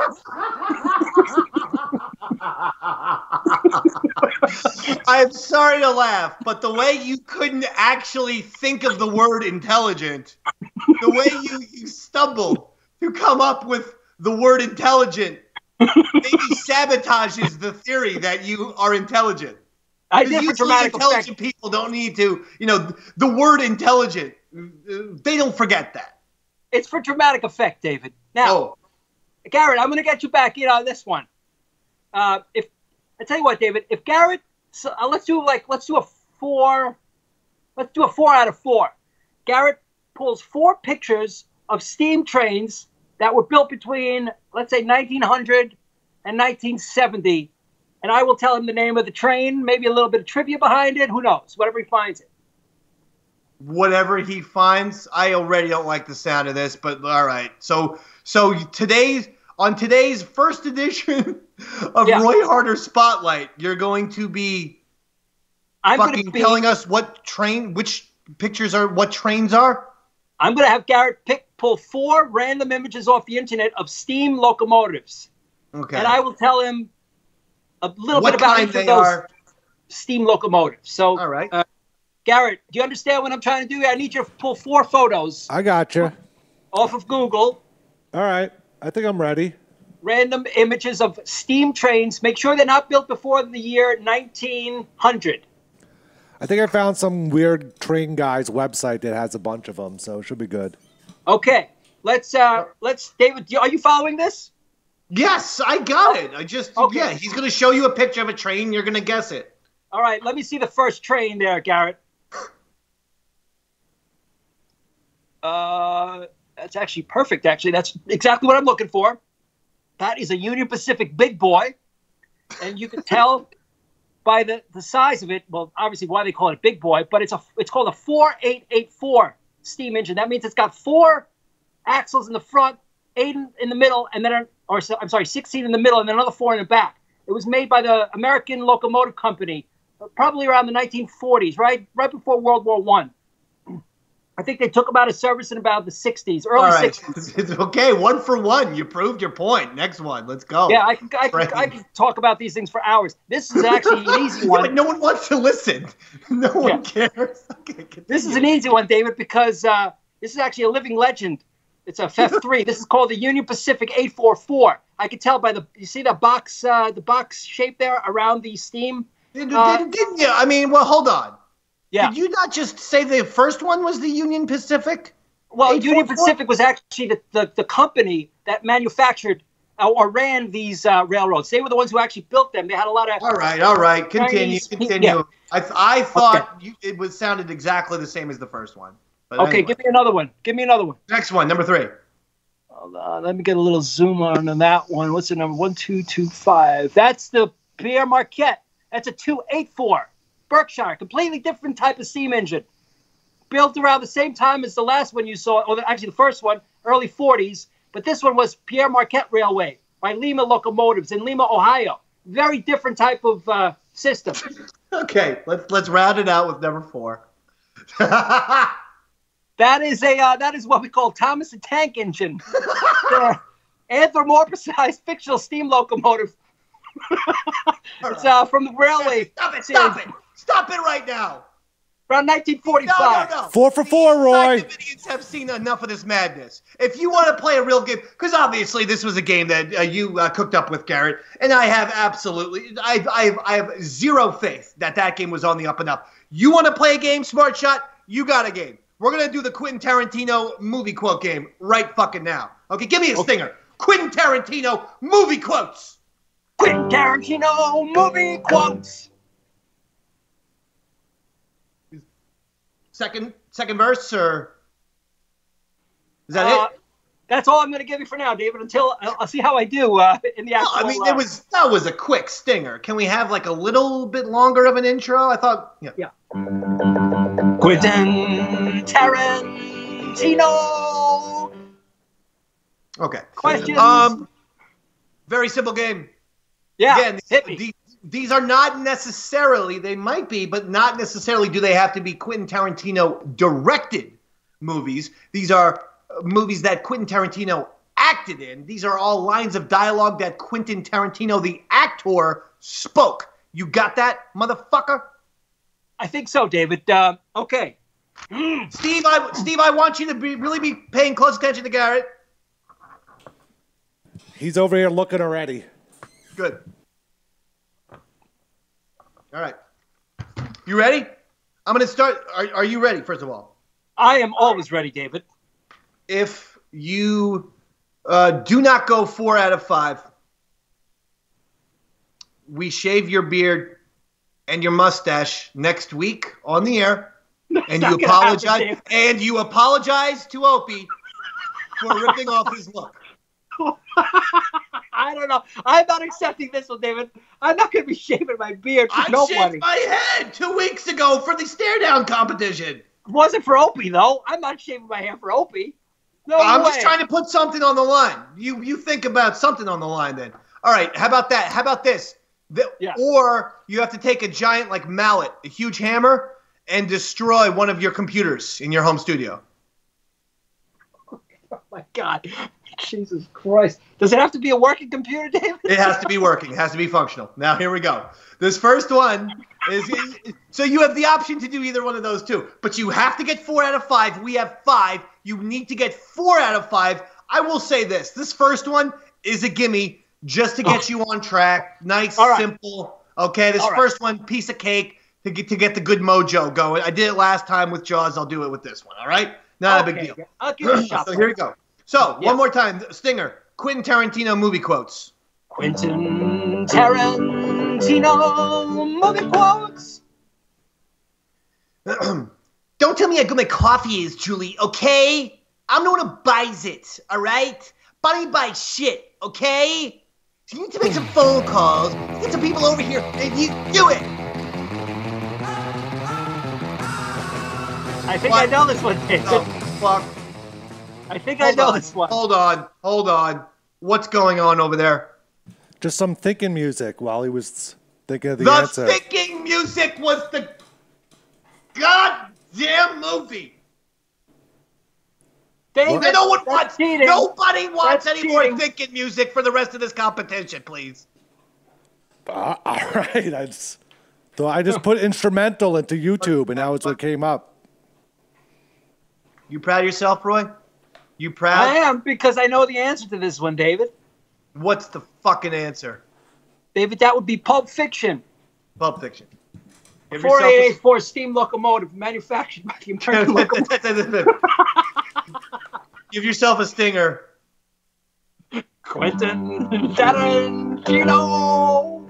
I'm sorry to laugh, but the way you couldn't actually think of the word intelligent, the way you stumbled to come up with the word intelligent, maybe sabotages the theory that you are intelligent. I did for dramatic intelligent effect. people don't need to, the word intelligent, they don't forget that. It's for dramatic effect, David. Now, Garrett, I'm going to get you back in on this one. If I tell you what, David, if Garrett, let's do a 4 out of 4. Garrett pulls 4 pictures of steam trains that were built between, let's say, 1900 and 1970, and I will tell him the name of the train, maybe a little bit of trivia behind it. Who knows? Whatever he finds it. Whatever he finds, I already don't like the sound of this, but all right. So on today's first edition of Roy Harder Spotlight, you're going to be telling us what trains are? I'm going to have Garrett pull 4 random images off the internet of steam locomotives. Okay. And I will tell him a little bit about each of those steam locomotives. So, all right. Garrett, do you understand what I'm trying to do? I need you to pull 4 photos. I got you. Off of Google. All right. I think I'm ready. Random images of steam trains. Make sure they're not built before the year 1900. I think I found some weird train guy's website that has a bunch of them, so it should be good. Okay. Let's David, are you following this? Yes, I got it. He's going to show you a picture of a train. You're going to guess it. All right, let me see the first train there, Garrett. That's actually perfect, actually. That's exactly what I'm looking for. That is a Union Pacific big boy. And you can tell by the size of it, well, obviously why they call it a big boy, but it's called a 4884 steam engine. That means it's got 4 axles in the front, 8 in the middle, and then, 16 in the middle, and then another 4 in the back. It was made by the American Locomotive Company, probably around the 1940s, right before World War I. I think they took them out of service in about the 60s, early 60s. It's okay, 1 for 1. You proved your point. Next one, let's go. Yeah, I can talk about these things for hours. This is actually an easy one. But no one wants to listen. No one cares. Okay, this is an easy one, David, because this is actually a living legend. It's a FF3. This is called the Union Pacific 844. I can tell by you see the box shape there around the steam? Didn't you? I mean, well, hold on. Yeah. Did you not just say the first one was the Union Pacific? Well, Union Pacific was actually the company that manufactured or ran these railroads. They were the ones who actually built them. They had a lot of... All right. Continue. Yeah. I thought it sounded exactly the same as the first one. But okay, anyway. Give me another one. Next one, number 3. Hold on, let me get a little zoom on that one. What's the number? 1225. That's the Pierre Marquette. That's a 284. Berkshire, completely different type of steam engine. Built around the same time as the last one you saw, or actually the first one, early 40s. But this one was Pierre Marquette Railway by Lima Locomotives in Lima, Ohio. Very different type of system. Okay, let's round it out with number 4. That is what we call Thomas the Tank Engine. The anthropomorphized fictional steam locomotive It's from the railway. Stop it right now. Around 1945. No. 4 for 4, Roy. Idiots have seen enough of this madness. If you want to play a real game, because obviously this was a game that you cooked up with Garrett, and I have I have zero faith that game was on the up and up. You want to play a game, Smart Shot? You got a game. We're gonna do the Quentin Tarantino movie quote game right fucking now. Okay, give me a stinger. Quentin Tarantino movie quotes. Quentin Tarantino movie quotes. Second verse, or is that it? That's all I'm going to give you for now, David. Until I'll see how I do in the actual. I mean, that was a quick stinger. Can we have like a little bit longer of an intro? I thought, yeah. Quentin Tarantino. Okay. Questions. Very simple game. Yeah. Again, hit me. These are not necessarily, they might be, but not necessarily do they have to be Quentin Tarantino directed movies. These are movies that Quentin Tarantino acted in. These are all lines of dialogue that Quentin Tarantino, the actor, spoke. You got that, motherfucker? I think so, David. Okay. Steve, I want you to really be paying close attention to Garrett. He's over here looking already. Good. All right. You ready? I'm going to start. Are you ready, first of all? I am always ready, David. If you do not go 4 out of 5, we shave your beard and your mustache next week on the air, and you apologize. And you apologize to Opie for ripping off his look. I don't know. I'm not accepting this one, David. I'm not going to be shaving my beard for nobody. I shaved my head 2 weeks ago for the stare down competition. It wasn't for Opie, though. I'm not shaving my hair for Opie. No I'm way. just trying to put something on the line. You think about something on the line then. All right, how about that? How about this? Or you have to take a giant like mallet, a huge hammer, and destroy one of your computers in your home studio. Oh my God. Jesus Christ. Does it have to be a working computer, David? It has to be working. It has to be functional. Now, here we go. This first one is... So you have the option to do either one of those two. But you have to get 4 out of 5. We have 5. You need to get 4 out of 5. I will say this. This first one is a gimme just to get you on track. Nice, simple. Okay, this first one, piece of cake to get the good mojo going. I did it last time with Jaws. I'll do it with this one, all right? Not a big deal. I'll give it a shot. So here we go. So, one more time, Stinger. Quentin Tarantino movie quotes. Quentin Tarantino movie quotes. Don't tell me how good my coffee is, Julie, okay? I'm the one who buys it, all right? Bunny buys shit, okay? So you need to make some phone calls, get some people over here, and you do it. I think I know this one, David. Oh, fuck. I think I know this one. Hold on. What's going on over there? Just some thinking music while he was thinking of the The answer. thinking music was the goddamn movie. David, no one wants. cheating. Nobody wants That's any more cheating. thinking music for the rest of this competition, please. All right. I just put instrumental into YouTube, and now it's what came up. You proud of yourself, Roy? You proud? I am, because I know the answer to this one, David. What's the fucking answer? David, that would be Pulp Fiction. Pulp Fiction. Give yourself 4884 steam locomotive manufactured by the American locomotive. Give yourself a stinger. Quentin Tarantino.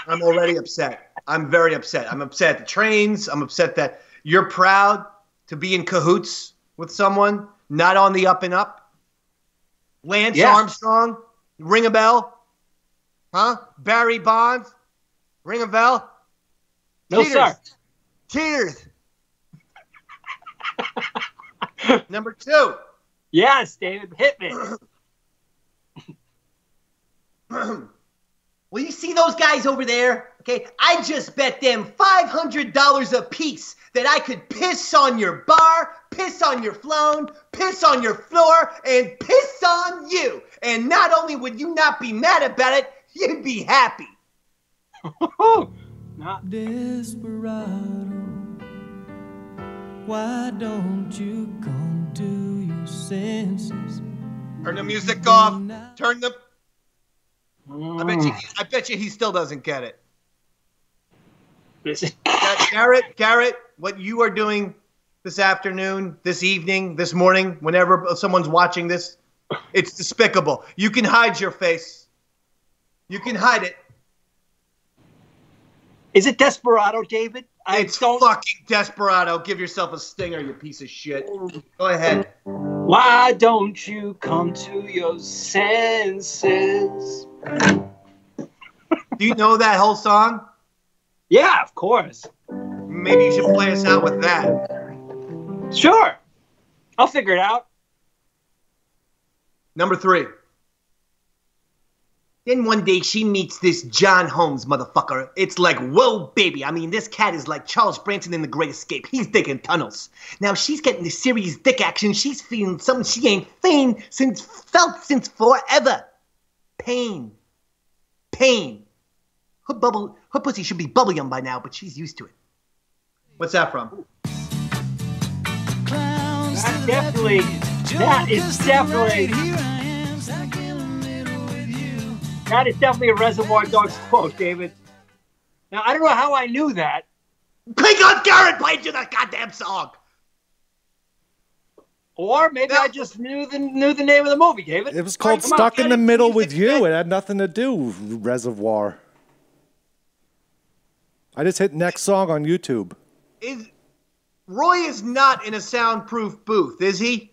I'm already upset. I'm very upset. I'm upset at the trains. I'm upset that you're proud to be in cahoots with someone, not on the up and up. Lance Armstrong, ring a bell? Huh? Barry Bonds, ring a bell? No, Cheaters. sir. Cheers. Number 2. Yes, David, hit me. Well, you see those guys over there? Okay, I just bet them $500 a piece that I could piss on your bar, piss on your phone, piss on your floor, and piss on you. And not only would you not be mad about it, you'd be happy. Not Desperado, why don't you come to your senses? Turn the music off. Turn the. I bet you he still doesn't get it. Garrett, what you are doing this afternoon, this evening, this morning, whenever someone's watching this, it's despicable. You can hide your face. You can hide it. Is it Desperado, David? It's fucking Desperado. Give yourself a stinger, you piece of shit. Go ahead. Why don't you come to your senses? Do you know that whole song? Yeah, of course. Maybe you should play us out with that. Sure. I'll figure it out. Number 3. Then one day she meets this John Holmes motherfucker. It's like, whoa, baby. I mean, this cat is like Charles Branson in The Great Escape. He's digging tunnels. Now she's getting the serious dick action. She's feeling something she ain't felt since forever. Pain. Her pussy should be bubblegum by now, but she's used to it. What's that from? That is definitely a Reservoir Dogs quote, David. Now, I don't know how I knew that. Because Garrett played you that goddamn song. Or maybe I just knew the name of the movie, David. It was called Stuck in the Middle with You. It had nothing to do with Reservoir. I just hit next song on YouTube. Roy is not in a soundproof booth, is he?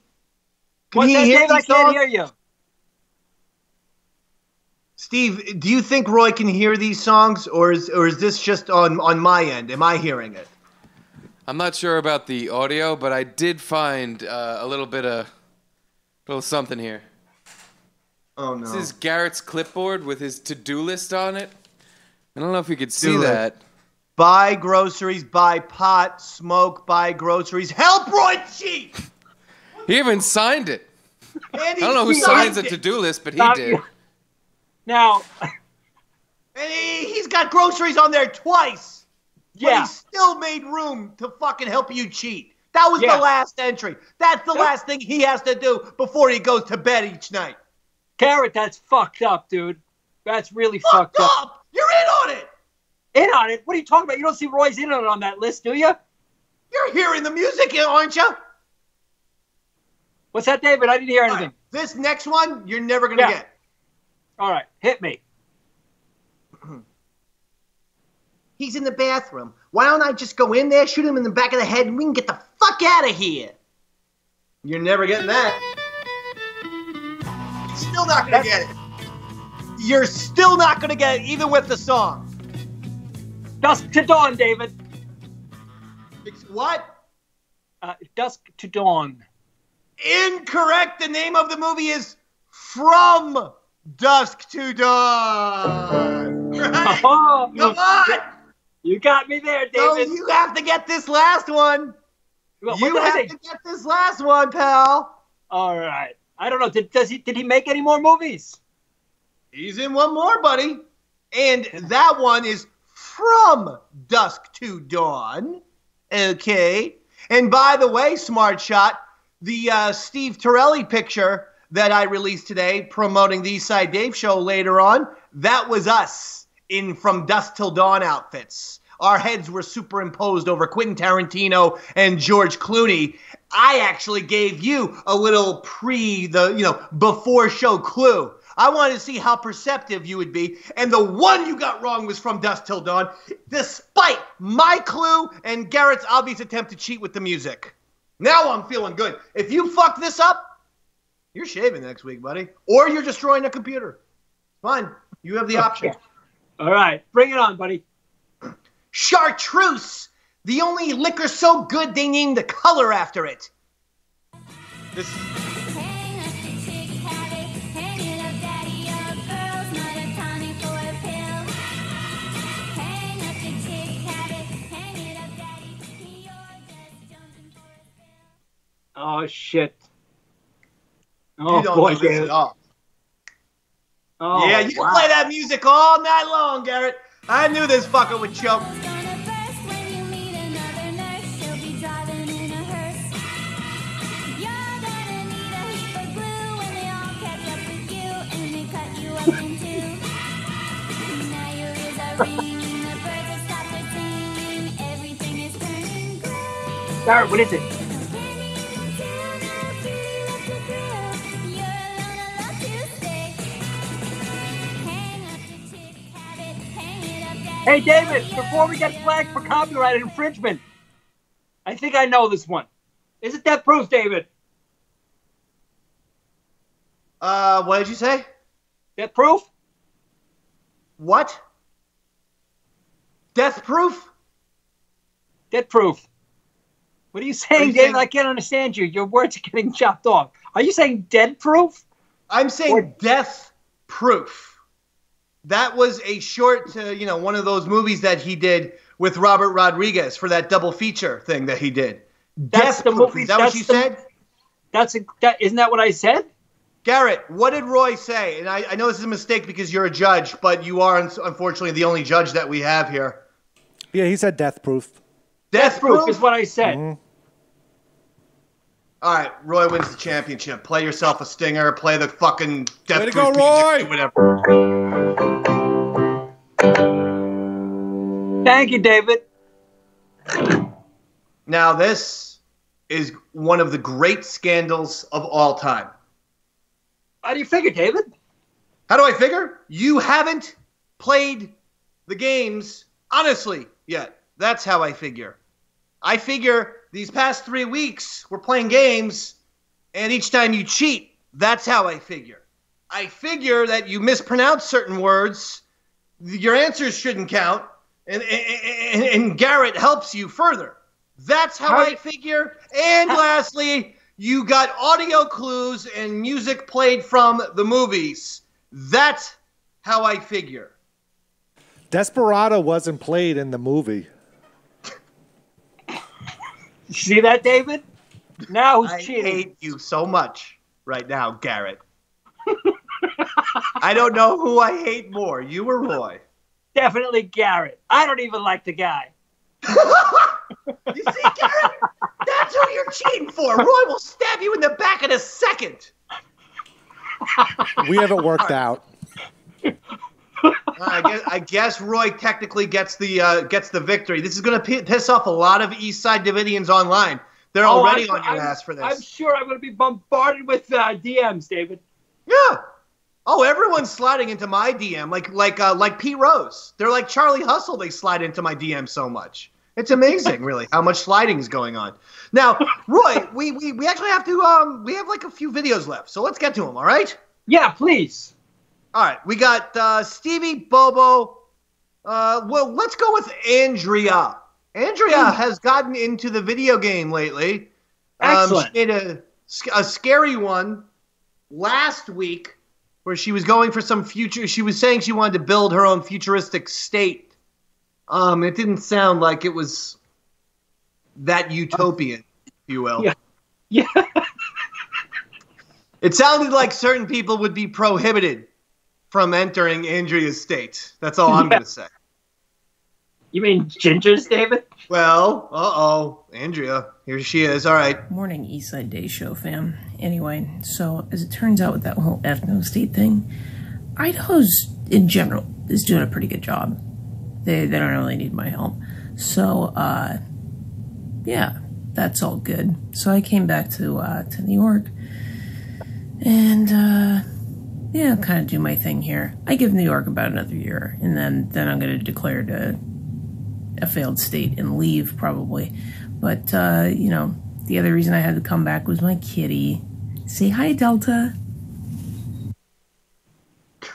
What's that, David? I can't hear you. Steve, do you think Roy can hear these songs, or is this just on my end? Am I hearing it? I'm not sure about the audio, but I did find a little something here. Oh no! This is Garrett's clipboard with his to-do list on it. I don't know if you could see that. Buy groceries, buy pot, smoke, buy groceries. Help Roy cheat! He even signed it. I don't know who signs a to-do list, but he did. Now, and he's got groceries on there twice. Yeah. But he still made room to fucking help you cheat. That was the last entry. That's the last thing he has to do before he goes to bed each night. Garrett, that's fucked up, dude. That's really fucked up. You're in on it. In on it? What are you talking about? You don't see Roy's in on that list, do you? You're hearing the music, aren't you? What's that, David? I didn't hear anything. Right. This next one, you're never going to get. All right, hit me. He's in the bathroom. Why don't I just go in there, shoot him in the back of the head, and we can get the fuck out of here? You're never getting that. Still not going to get it. You're still not going to get it, even with the song. Dusk to Dawn, David. What? Dusk to Dawn. Incorrect. The name of the movie is From Dusk to Dawn. Right? Oh, come on. You got me there, David. So you have to get this last one. You have to get this last one, pal. All right. I don't know. Did he make any more movies? He's in one more, buddy. And that one is From Dusk to Dawn. Okay. And by the way, Smart Shot, the Steve Torelli picture that I released today promoting the Eastside Dave show later on, that was us in From Dusk Till Dawn outfits. Our heads were superimposed over Quentin Tarantino and George Clooney. I actually gave you a little before show clue. I wanted to see how perceptive you would be. And the one you got wrong was From Dusk Till Dawn, despite my clue and Garrett's obvious attempt to cheat with the music. Now I'm feeling good. If you fuck this up, you're shaving next week, buddy. Or you're destroying a computer. Fine. You have the option. All right. Bring it on, buddy. Chartreuse. The only liquor so good they named the color after it. This... Oh, shit. Oh, boy, David. Oh, yeah, you can wow. play that music all night long, Garrett. I knew this fucker would choke. Garrett, what is it? Hey, David, before we get flagged for copyright infringement, I think I know this one. Is it Death Proof, David? What did you say? Death Proof? What? Death Proof? Death Proof. What are you saying, David? I can't understand you. Your words are getting chopped off. Are you saying Dead Proof? I'm saying Death Proof. That was a short, one of those movies that he did with Robert Rodriguez for that double feature thing that he did. That's Death the Proof. movie. Is that what you said? Isn't that what I said? Garrett, what did Roy say? And I know this is a mistake because you're a judge, but you are unfortunately the only judge that we have here. Yeah, he said Death Proof. Death Proof is what I said. Mm-hmm. All right, Roy wins the championship. Play yourself a stinger. Play the fucking Death Way to Proof go, music. Roy! Do whatever. Thank you, David. Now, this is one of the great scandals of all time. How do you figure, David? How do I figure? You haven't played the games honestly yet. That's how I figure. I figure these past 3 weeks we're playing games, and each time you cheat, that's how I figure. I figure that you mispronounce certain words, your answers shouldn't count, and Garrett helps you further. That's how I figure. And lastly, you got audio clues and music played from the movies. That's how I figure. Desperado wasn't played in the movie. You see that, David? Now who's cheating? I hate you so much right now, Garrett. I don't know who I hate more, you or Roy. Definitely Garrett. I don't even like the guy. You see, Garrett? That's who you're cheating for. Roy will stab you in the back in a second. We haven't worked out. I guess Roy technically gets the victory. This is going to piss off a lot of East Side Davidians online. They're already on your ass for this. I'm sure I'm going to be bombarded with DMs, David. Yeah. Oh, everyone's sliding into my DM like Pete Rose. They're like Charlie Hustle. They slide into my DM so much. It's amazing, really, how much sliding is going on. Now, Roy, we actually have to we have like a few videos left, so let's get to them. All right? Yeah, please. All right, we got Stevie, Bobo. Well, let's go with Andrea. Andrea has gotten into the video game lately. Excellent. She made a scary one last week where she was going for some future. She was saying she wanted to build her own futuristic state. It didn't sound like it was that utopian, if you will. Yeah. It sounded like certain people would be prohibited from entering Andrea's state. That's all I'm going to say. You mean gingers, David? Well, Andrea, here she is. All right. Morning, Eastside Day Show fam. Anyway, so as it turns out with that whole ethno state thing, Idaho's, in general, is doing a pretty good job. They don't really need my help. So, yeah, that's all good. So I came back to New York and, yeah, kind of do my thing here. I give New York about another year, and then I'm going to declare it a failed state and leave, probably. But, the other reason I had to come back was my kitty. Say hi, Delta.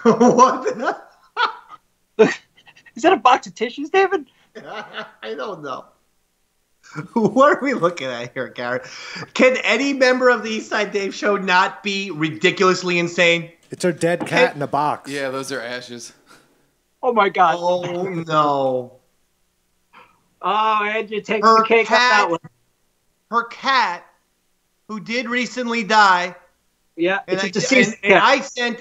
What? Is that a box of tissues, David? I don't know. What are we looking at here, Garrett? Can any member of the Eastside Dave Show not be ridiculously insane? It's her dead cat in a box. Yeah, those are ashes. Oh, my God. Oh, no. Oh, Andrew takes the cake on that one. Her cat, who did recently die, Yeah, And, it's a deceased and cat.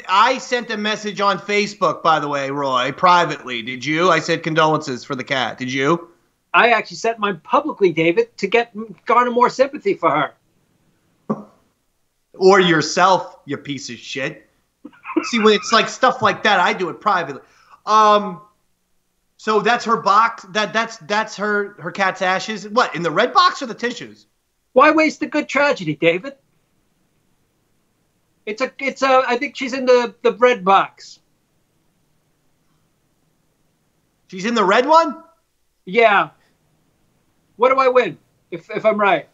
I sent a message on Facebook, by the way, Roy, privately. Did you? I said condolences for the cat. Did you? I actually sent mine publicly, David, to garner more sympathy for her. Or yourself, you piece of shit. See, when it's like stuff like that, I do it privately. So that's her box. That's her cat's ashes. What, in the red box or the tissues? Why waste a good tragedy, David? It's a. I think she's in the red box. She's in the red one? Yeah. What do I win if I'm right?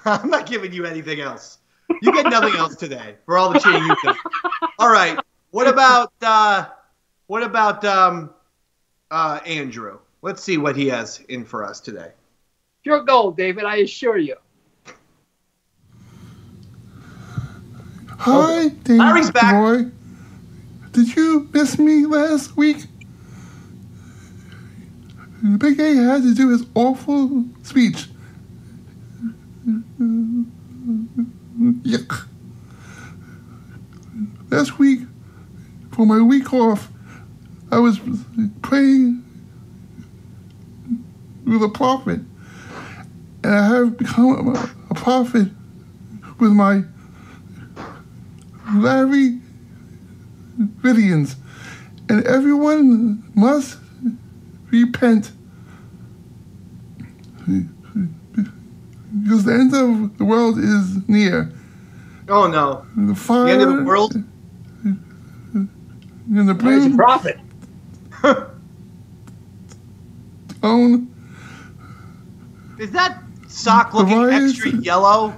I'm not giving you anything else. You get nothing else today for all the cheating you do. All right. What about Andrew? Let's see what he has in for us today. Pure gold, David. I assure you. Hi, David. Larry's back. Roy. Did you miss me last week? Big A had to do his awful speech. Yuck. Last week, for my week off, I was praying with a prophet. And I have become a prophet with my Larry Vidians. And everyone must repent. Because the end of the world is near. Oh no. The fire. The end of the world? And the He's a brim. prophet. Tone. Is that sock looking riots extra yellow?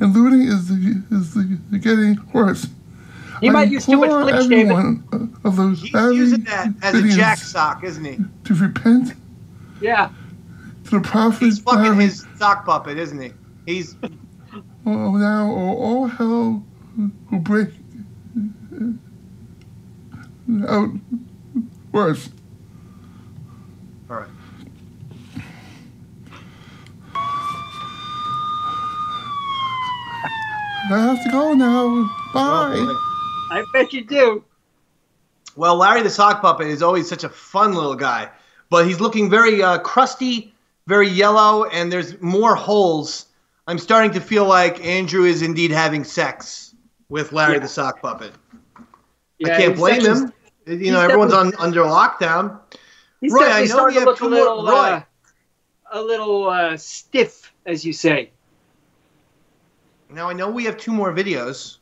And looting is getting worse. He might use too much implore bleach, David. everyone of those He's Larry using that as a Vidians jack sock, isn't he? to repent Yeah. to the prophet He's fucking Larry. his sock puppet, isn't he? He's Oh, now all hell will break out worse. all right. I have to go now. Bye. Oh, boy. I bet you do. Well, Larry the sock puppet is always such a fun little guy, but he's looking very crusty, very yellow, and there's more holes. I'm starting to feel like Andrew is indeed having sex with Larry the sock puppet. Yeah, I can't his blame sex is- him. You he's know, everyone's definitely- under lockdown. He's Roy, definitely I know starting we to have look two more. Roy, a little stiff, as you say. now I know we have two more videos,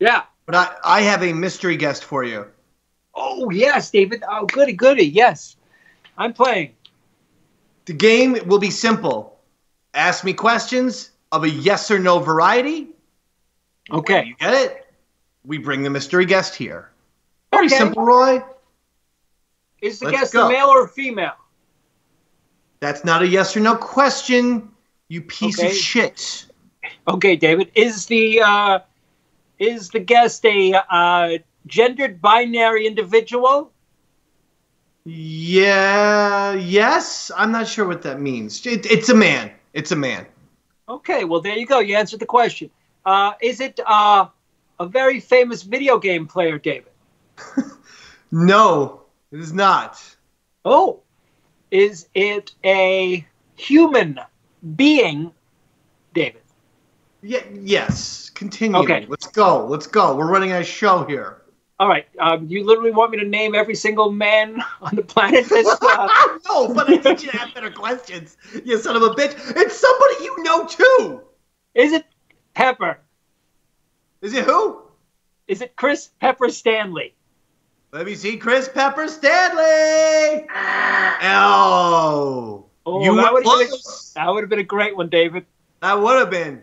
Yeah. but I have a mystery guest for you. Oh, yes, David. Oh, goody, goody. Yes. I'm playing. The game will be simple. Ask me questions of a yes or no variety. Okay. When you get it, we bring the mystery guest here. Very Okay. simple, Roy. Is the Let's guest go. a male or a female? That's not a yes or no question, you piece Okay. of shit. Okay, David. Is the guest a gendered binary individual? Yeah, yes. I'm not sure what that means. It's a man. It's a man. Okay, well, there you go. You answered the question. Is it a very famous video game player, David? No, it is not. Oh, is it a human being, David? Yes. Continue. Okay. Let's go. Let's go. We're running a show here. All right. You literally want me to name every single man on the planet? No, but I think you have better questions. You son of a bitch. It's somebody you know too. Is it Pepper? Is it who? Is it Chris Pepper Stanley? Let me see. Chris Pepper Stanley. Oh. You that were would have been close. that would have been a great one, David. That would have been.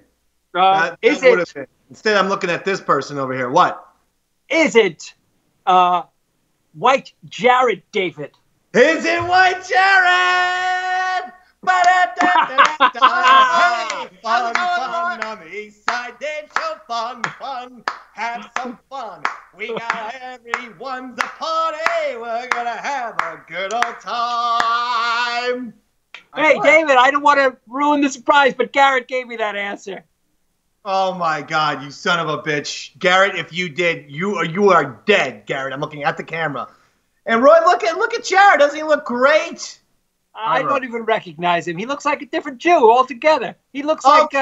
That Is would have it? been. Instead, I'm looking at this person over here. What? Is it White Jared, David? Is it White Jared? Ba-da-da-da-da-da. Hey, fun on the east side. Did show fun. Have some fun. We got everyone's a party. We're gonna have a good old time. Hey, David, I don't want to ruin the surprise, but Garrett gave me that answer. Oh my God, you son of a bitch, Garrett! If you did, you are dead, Garrett. I'm looking at the camera, and Roy, look at Jared. Doesn't he look great? I don't even recognize him. He looks like a different Jew altogether. He looks like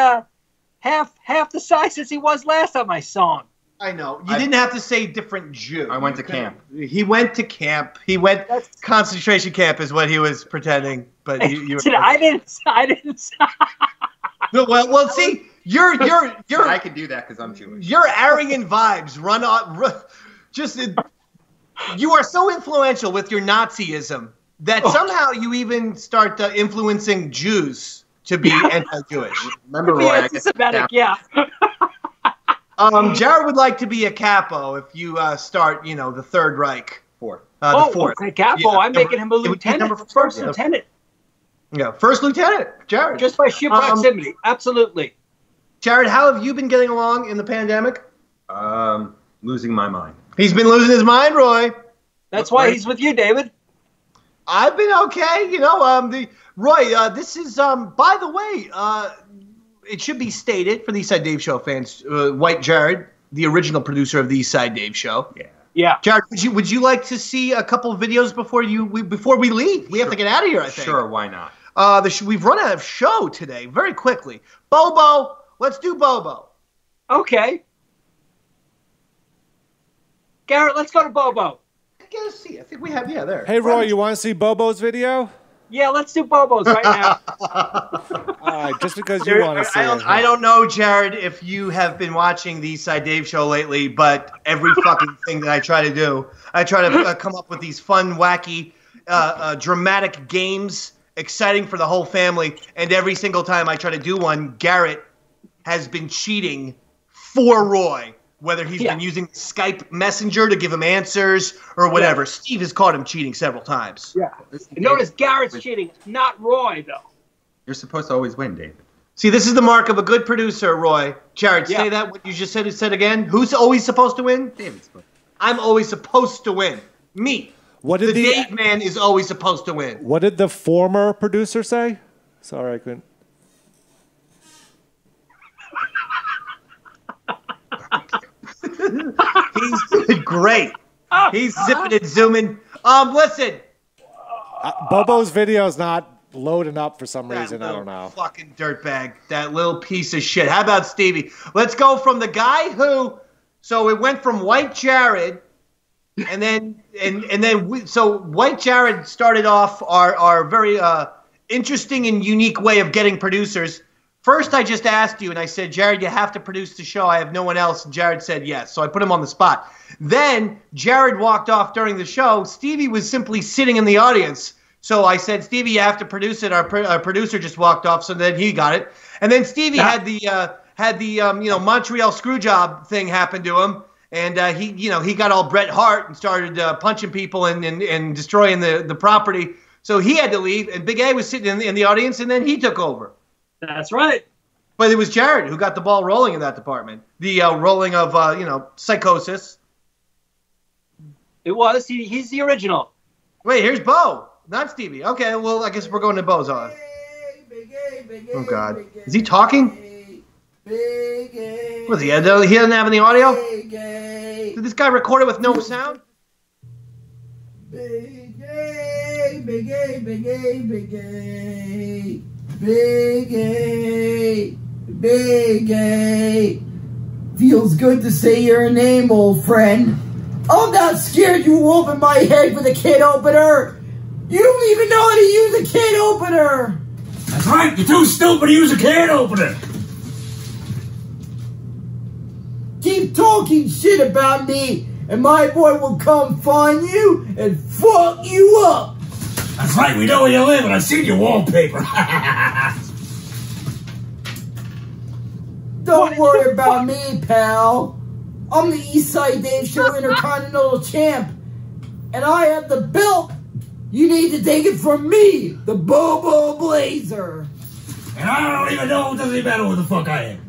half the size as he was last time I saw him. I know. You didn't have to say different Jew. I went to camp. He went to camp. He went concentration camp is what he was pretending. But you were, I didn't. No, well, see, you're. I could do that because I'm Jewish. Your Aryan vibes run on. You are so influential with your Nazism that somehow you even start influencing Jews to be anti-Jewish. Remember, Roy? Anti-Semitic, yeah. Jared would like to be a capo if you start, the Third Reich. Fourth. The fourth. Okay, capo. Yeah. I'm making him a lieutenant. First lieutenant. Yeah, first lieutenant, Jared. Just by sheer proximity. Absolutely. Jared, how have you been getting along in the pandemic? Losing my mind. He's been losing his mind, Roy. That's why he's with you, David. I've been okay. Roy, this is, by the way, it should be stated for the East Side Dave Show fans, White Jared, the original producer of the East Side Dave Show. Yeah. Jared, would you like to see a couple of videos before we leave? We have to get out of here, I think. Sure, why not? We've run out of show today very quickly. Bobo, let's do Bobo. Okay. Garrett, let's go to Bobo. Let's see. I think we have, there. Hey, Roy, you want to see Bobo's video? Yeah, let's do Bobo's right now. All right, just because you want to see it. I don't know, Jared, if you have been watching the East Side Dave Show lately, but every fucking thing that I try to do, I try to come up with these fun, wacky, dramatic games, exciting for the whole family, and every single time I try to do one, Garrett has been cheating for Roy. Whether he's been using Skype Messenger to give him answers or whatever. Yeah. Steve has caught him cheating several times. Yeah. Notice Garrett's cheating, not Roy, though. You're supposed to always win, David. See, this is the mark of a good producer, Roy. Jared, say that what you just said again. Who's always supposed to win? David's supposed to. I'm always supposed to win. Me. What did the Dave man is always supposed to win. What did the former producer say? Sorry, I couldn't. He's doing great. He's zipping and zooming. Listen. Bobo's video's not loading up for some reason. I don't know. Fucking dirtbag. That little piece of shit. How about Stevie? Let's go from the guy who. So it went from White Jared, and then so White Jared started off our very interesting and unique way of getting producers. First, I just asked you, and I said, Jared, you have to produce the show. I have no one else. And Jared said yes. So I put him on the spot. Then Jared walked off during the show. Stevie was simply sitting in the audience. So I said, Stevie, you have to produce it. Our producer just walked off, so then he got it. And then Stevie had the Montreal Screwjob thing happen to him. And he got all Bret Hart and started punching people and destroying the property. So he had to leave. And Big A was sitting in the audience, and then he took over. That's right. But it was Jared who got the ball rolling in that department. The rolling of, psychosis. It was. He's the original. Wait, here's Bo. Not Stevie. Okay, well, I guess we're going to Bo's on. Oh, God. Is he talking? What is he? He doesn't have any audio? Did this guy record it with no sound? Big A, Big A, Big A, Big A. Big A, Big A. Feels good to say your name, old friend. I'm not scared you will open my head with a can opener. You don't even know how to use a can opener. That's right, you're too stupid to use a can opener. Keep talking shit about me, and my boy will come find you and fuck you up. That's right, we know where you live, and I've seen your wallpaper. Don't worry about me, pal. I'm the East Side Dave Show Intercontinental Champ, and I have the belt. You need to take it from me, the Bobo Blazer. And I don't even know, it doesn't even matter what the fuck I am.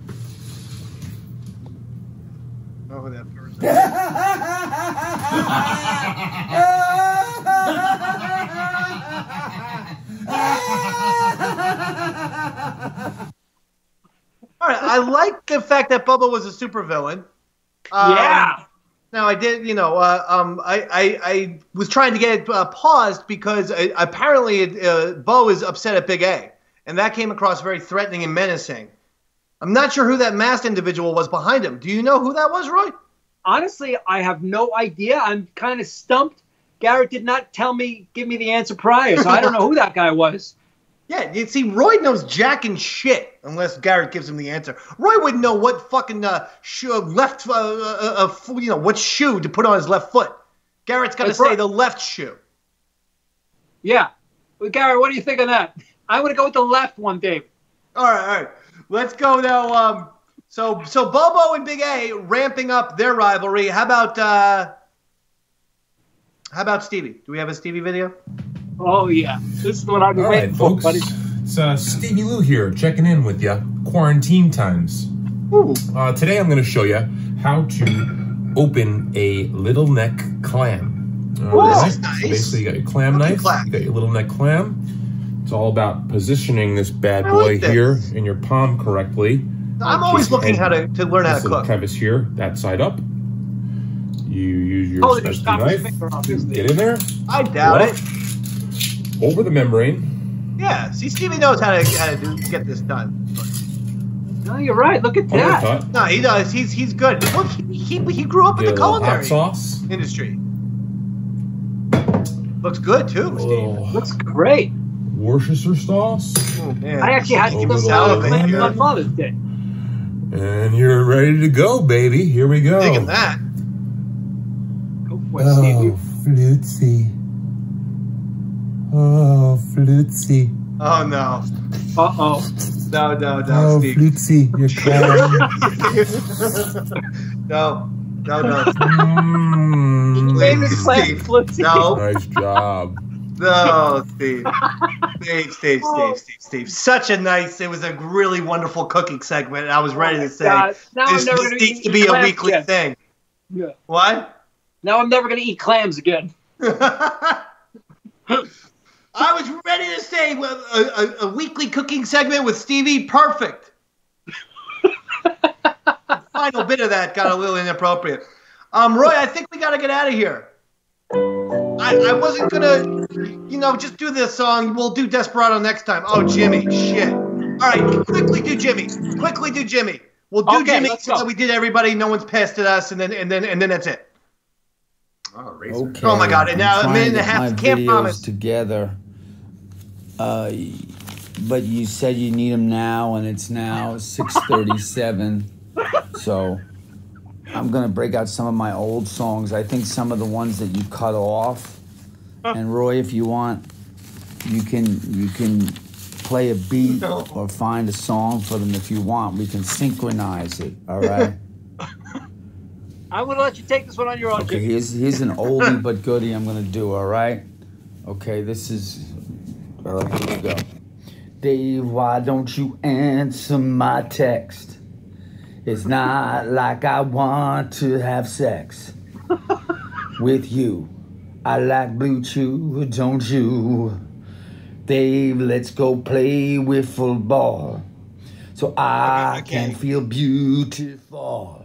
Oh, that person. All right, I like the fact that Bubba was a supervillain. Yeah. Now I did, I was trying to get it paused because apparently Bo is upset at Big A, and that came across very threatening and menacing. I'm not sure who that masked individual was behind him. Do you know who that was, Roy? Honestly, I have no idea. I'm kind of stumped. Garrett did not give me the answer prior, so I don't know who that guy was. Yeah, you see, Roy knows jack and shit unless Garrett gives him the answer. Roy wouldn't know what fucking what shoe to put on his left foot. Garrett's got to say the left shoe. Yeah. Well, Garrett, what do you think of that? I'm going to go with the left one, Dave. All right. Let's go now. So Bobo and Big A ramping up their rivalry. How about Stevie? Do we have a Stevie video? Oh, yeah. This is what I've been waiting for, buddy. It's Stevie Lou here, checking in with you. Quarantine times. Today I'm going to show you how to open a little neck clam. All right. This is nice. So basically, you got your clam knife, you got your little neck clam. It's all about positioning this bad boy here in your palm correctly. I'm always looking to learn how to cook. Crevice here, that side up. You use your specialty knife. Get in there. I doubt it. Over the membrane. Yeah, see, Stevie knows how to get this done. No, you're right. Look at that. No, he does. He's good. Look, he grew up in the culinary hot sauce industry. Looks good too, Steve. Looks great. Worcestershire sauce. Oh, man. I actually had some salad on Father's Day. And you're ready to go, baby. Here we go. Digging that. Go for it, Stevie. Flutzy. Oh, Flutzy. Oh, no. Uh-oh. No, oh, Steve. Flutzy, you're crying. No. Steve. No. Nice job. No, Steve. Steve. Such a nice, it was a really wonderful cooking segment. I was ready to say, this needs to be a weekly thing. Yeah. What? Now I'm never going to eat clams again. I was ready to say a weekly cooking segment with Stevie. Perfect. The final bit of that got a little inappropriate. Roy, I think we got to get out of here. I wasn't going to, just do this song. We'll do Desperado next time. Oh, Jimmy, shit. All right, quickly do Jimmy. We'll do Jimmy so we did everybody. No one's pissed at us, and then that's it. Okay. Oh my God! And now a minute and a half. Can't promise. Together. But you said you need them now, and it's now 6:37. So I'm gonna break out some of my old songs. I think some of the ones that you cut off. And Roy, if you want, you can play a beat or find a song for them if you want. We can synchronize it. All right. I'm going to let you take this one on your own. Okay, here's an oldie but goodie I'm going to do, all right? Okay, this is... All right, here we go. Dave, why don't you answer my text? It's not like I want to have sex with you. I like Blue Chew, don't you? Dave, let's go play wiffle ball so I can feel beautiful.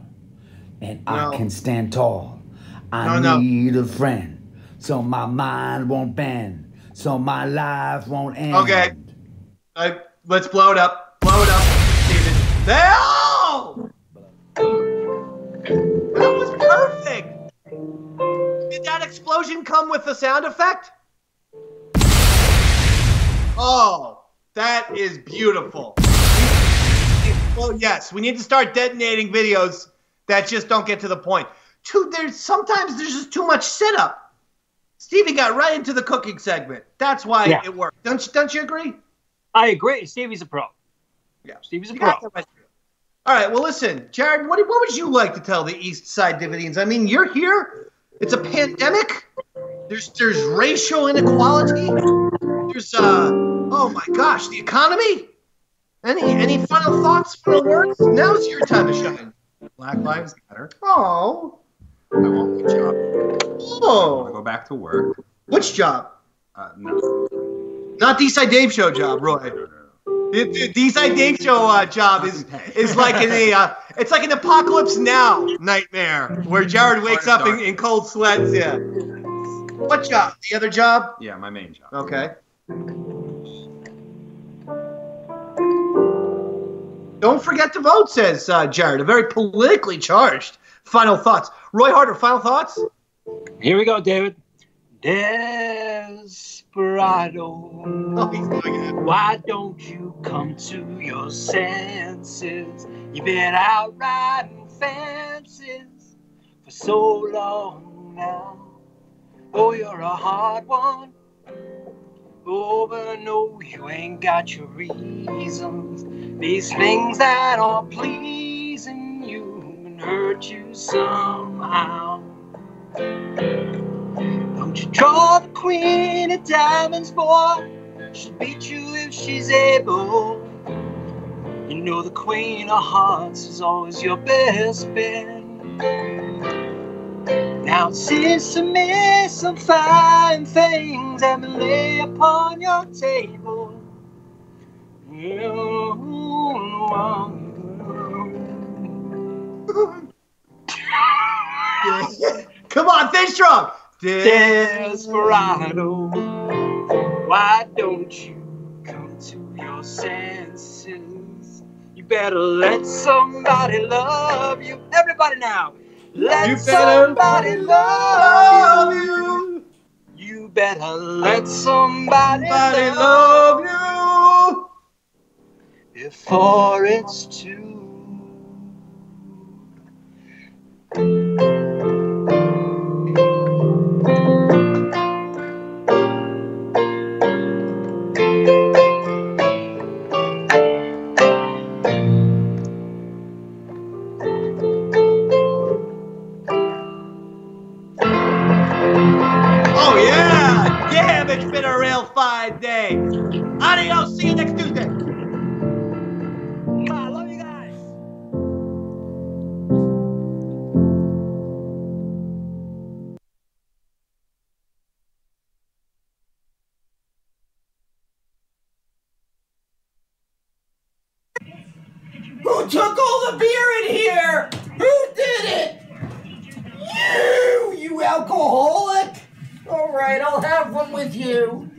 And I can stand tall. I need a friend, so my mind won't bend, so my life won't end. Okay. Let's blow it up. Steven. No! That was perfect. Did that explosion come with the sound effect? Oh, that is beautiful. Well, yes, we need to start detonating videos that just don't get to the point. Sometimes there's just too much setup. Stevie got right into the cooking segment. That's why it worked. Don't you agree? I agree. Stevie's a pro. Yeah, Stevie's a pro. All right. Well, listen, Jared. What would you like to tell the East Side Dividends? I mean, you're here. It's a pandemic. There's racial inequality. There's oh my gosh, the economy. Any final thoughts, final words? Now's your time to shine. Black Lives Matter. Oh. I want my job. Oh. I want to go back to work. Which job? No. Not the Eastside Dave Show job, Roy. D-Side Dave Show job is like it's like an Apocalypse Now nightmare where Jared wakes up in cold sweats. Yeah. What job? The other job? Yeah, my main job. Okay. Don't forget to vote, says Jared. A very politically charged final thoughts. Roy Harder, final thoughts? Here we go, David. Desperado. Oh, he's doing it. Why don't you come to your senses? You've been out riding fences for so long now. Oh, you're a hard one. Oh, but no, you ain't got your reasons. These things that are pleasing you and hurt you somehow. Don't you draw the queen of diamonds, boy. She'll beat you if she's able. You know the queen of hearts is always your best bet. Now it seems to me some fine things have been laid upon your table. Come on, finish strong. Desperado, why don't you come to your senses? You better let somebody love you. Everybody now. Let somebody love you. You better let somebody love you before it's too. It's been a real fine day. Adios. See you next Tuesday. I love you guys. Who took all the beer in here? Who did it? You alcoholic? All right, I'll have one with you.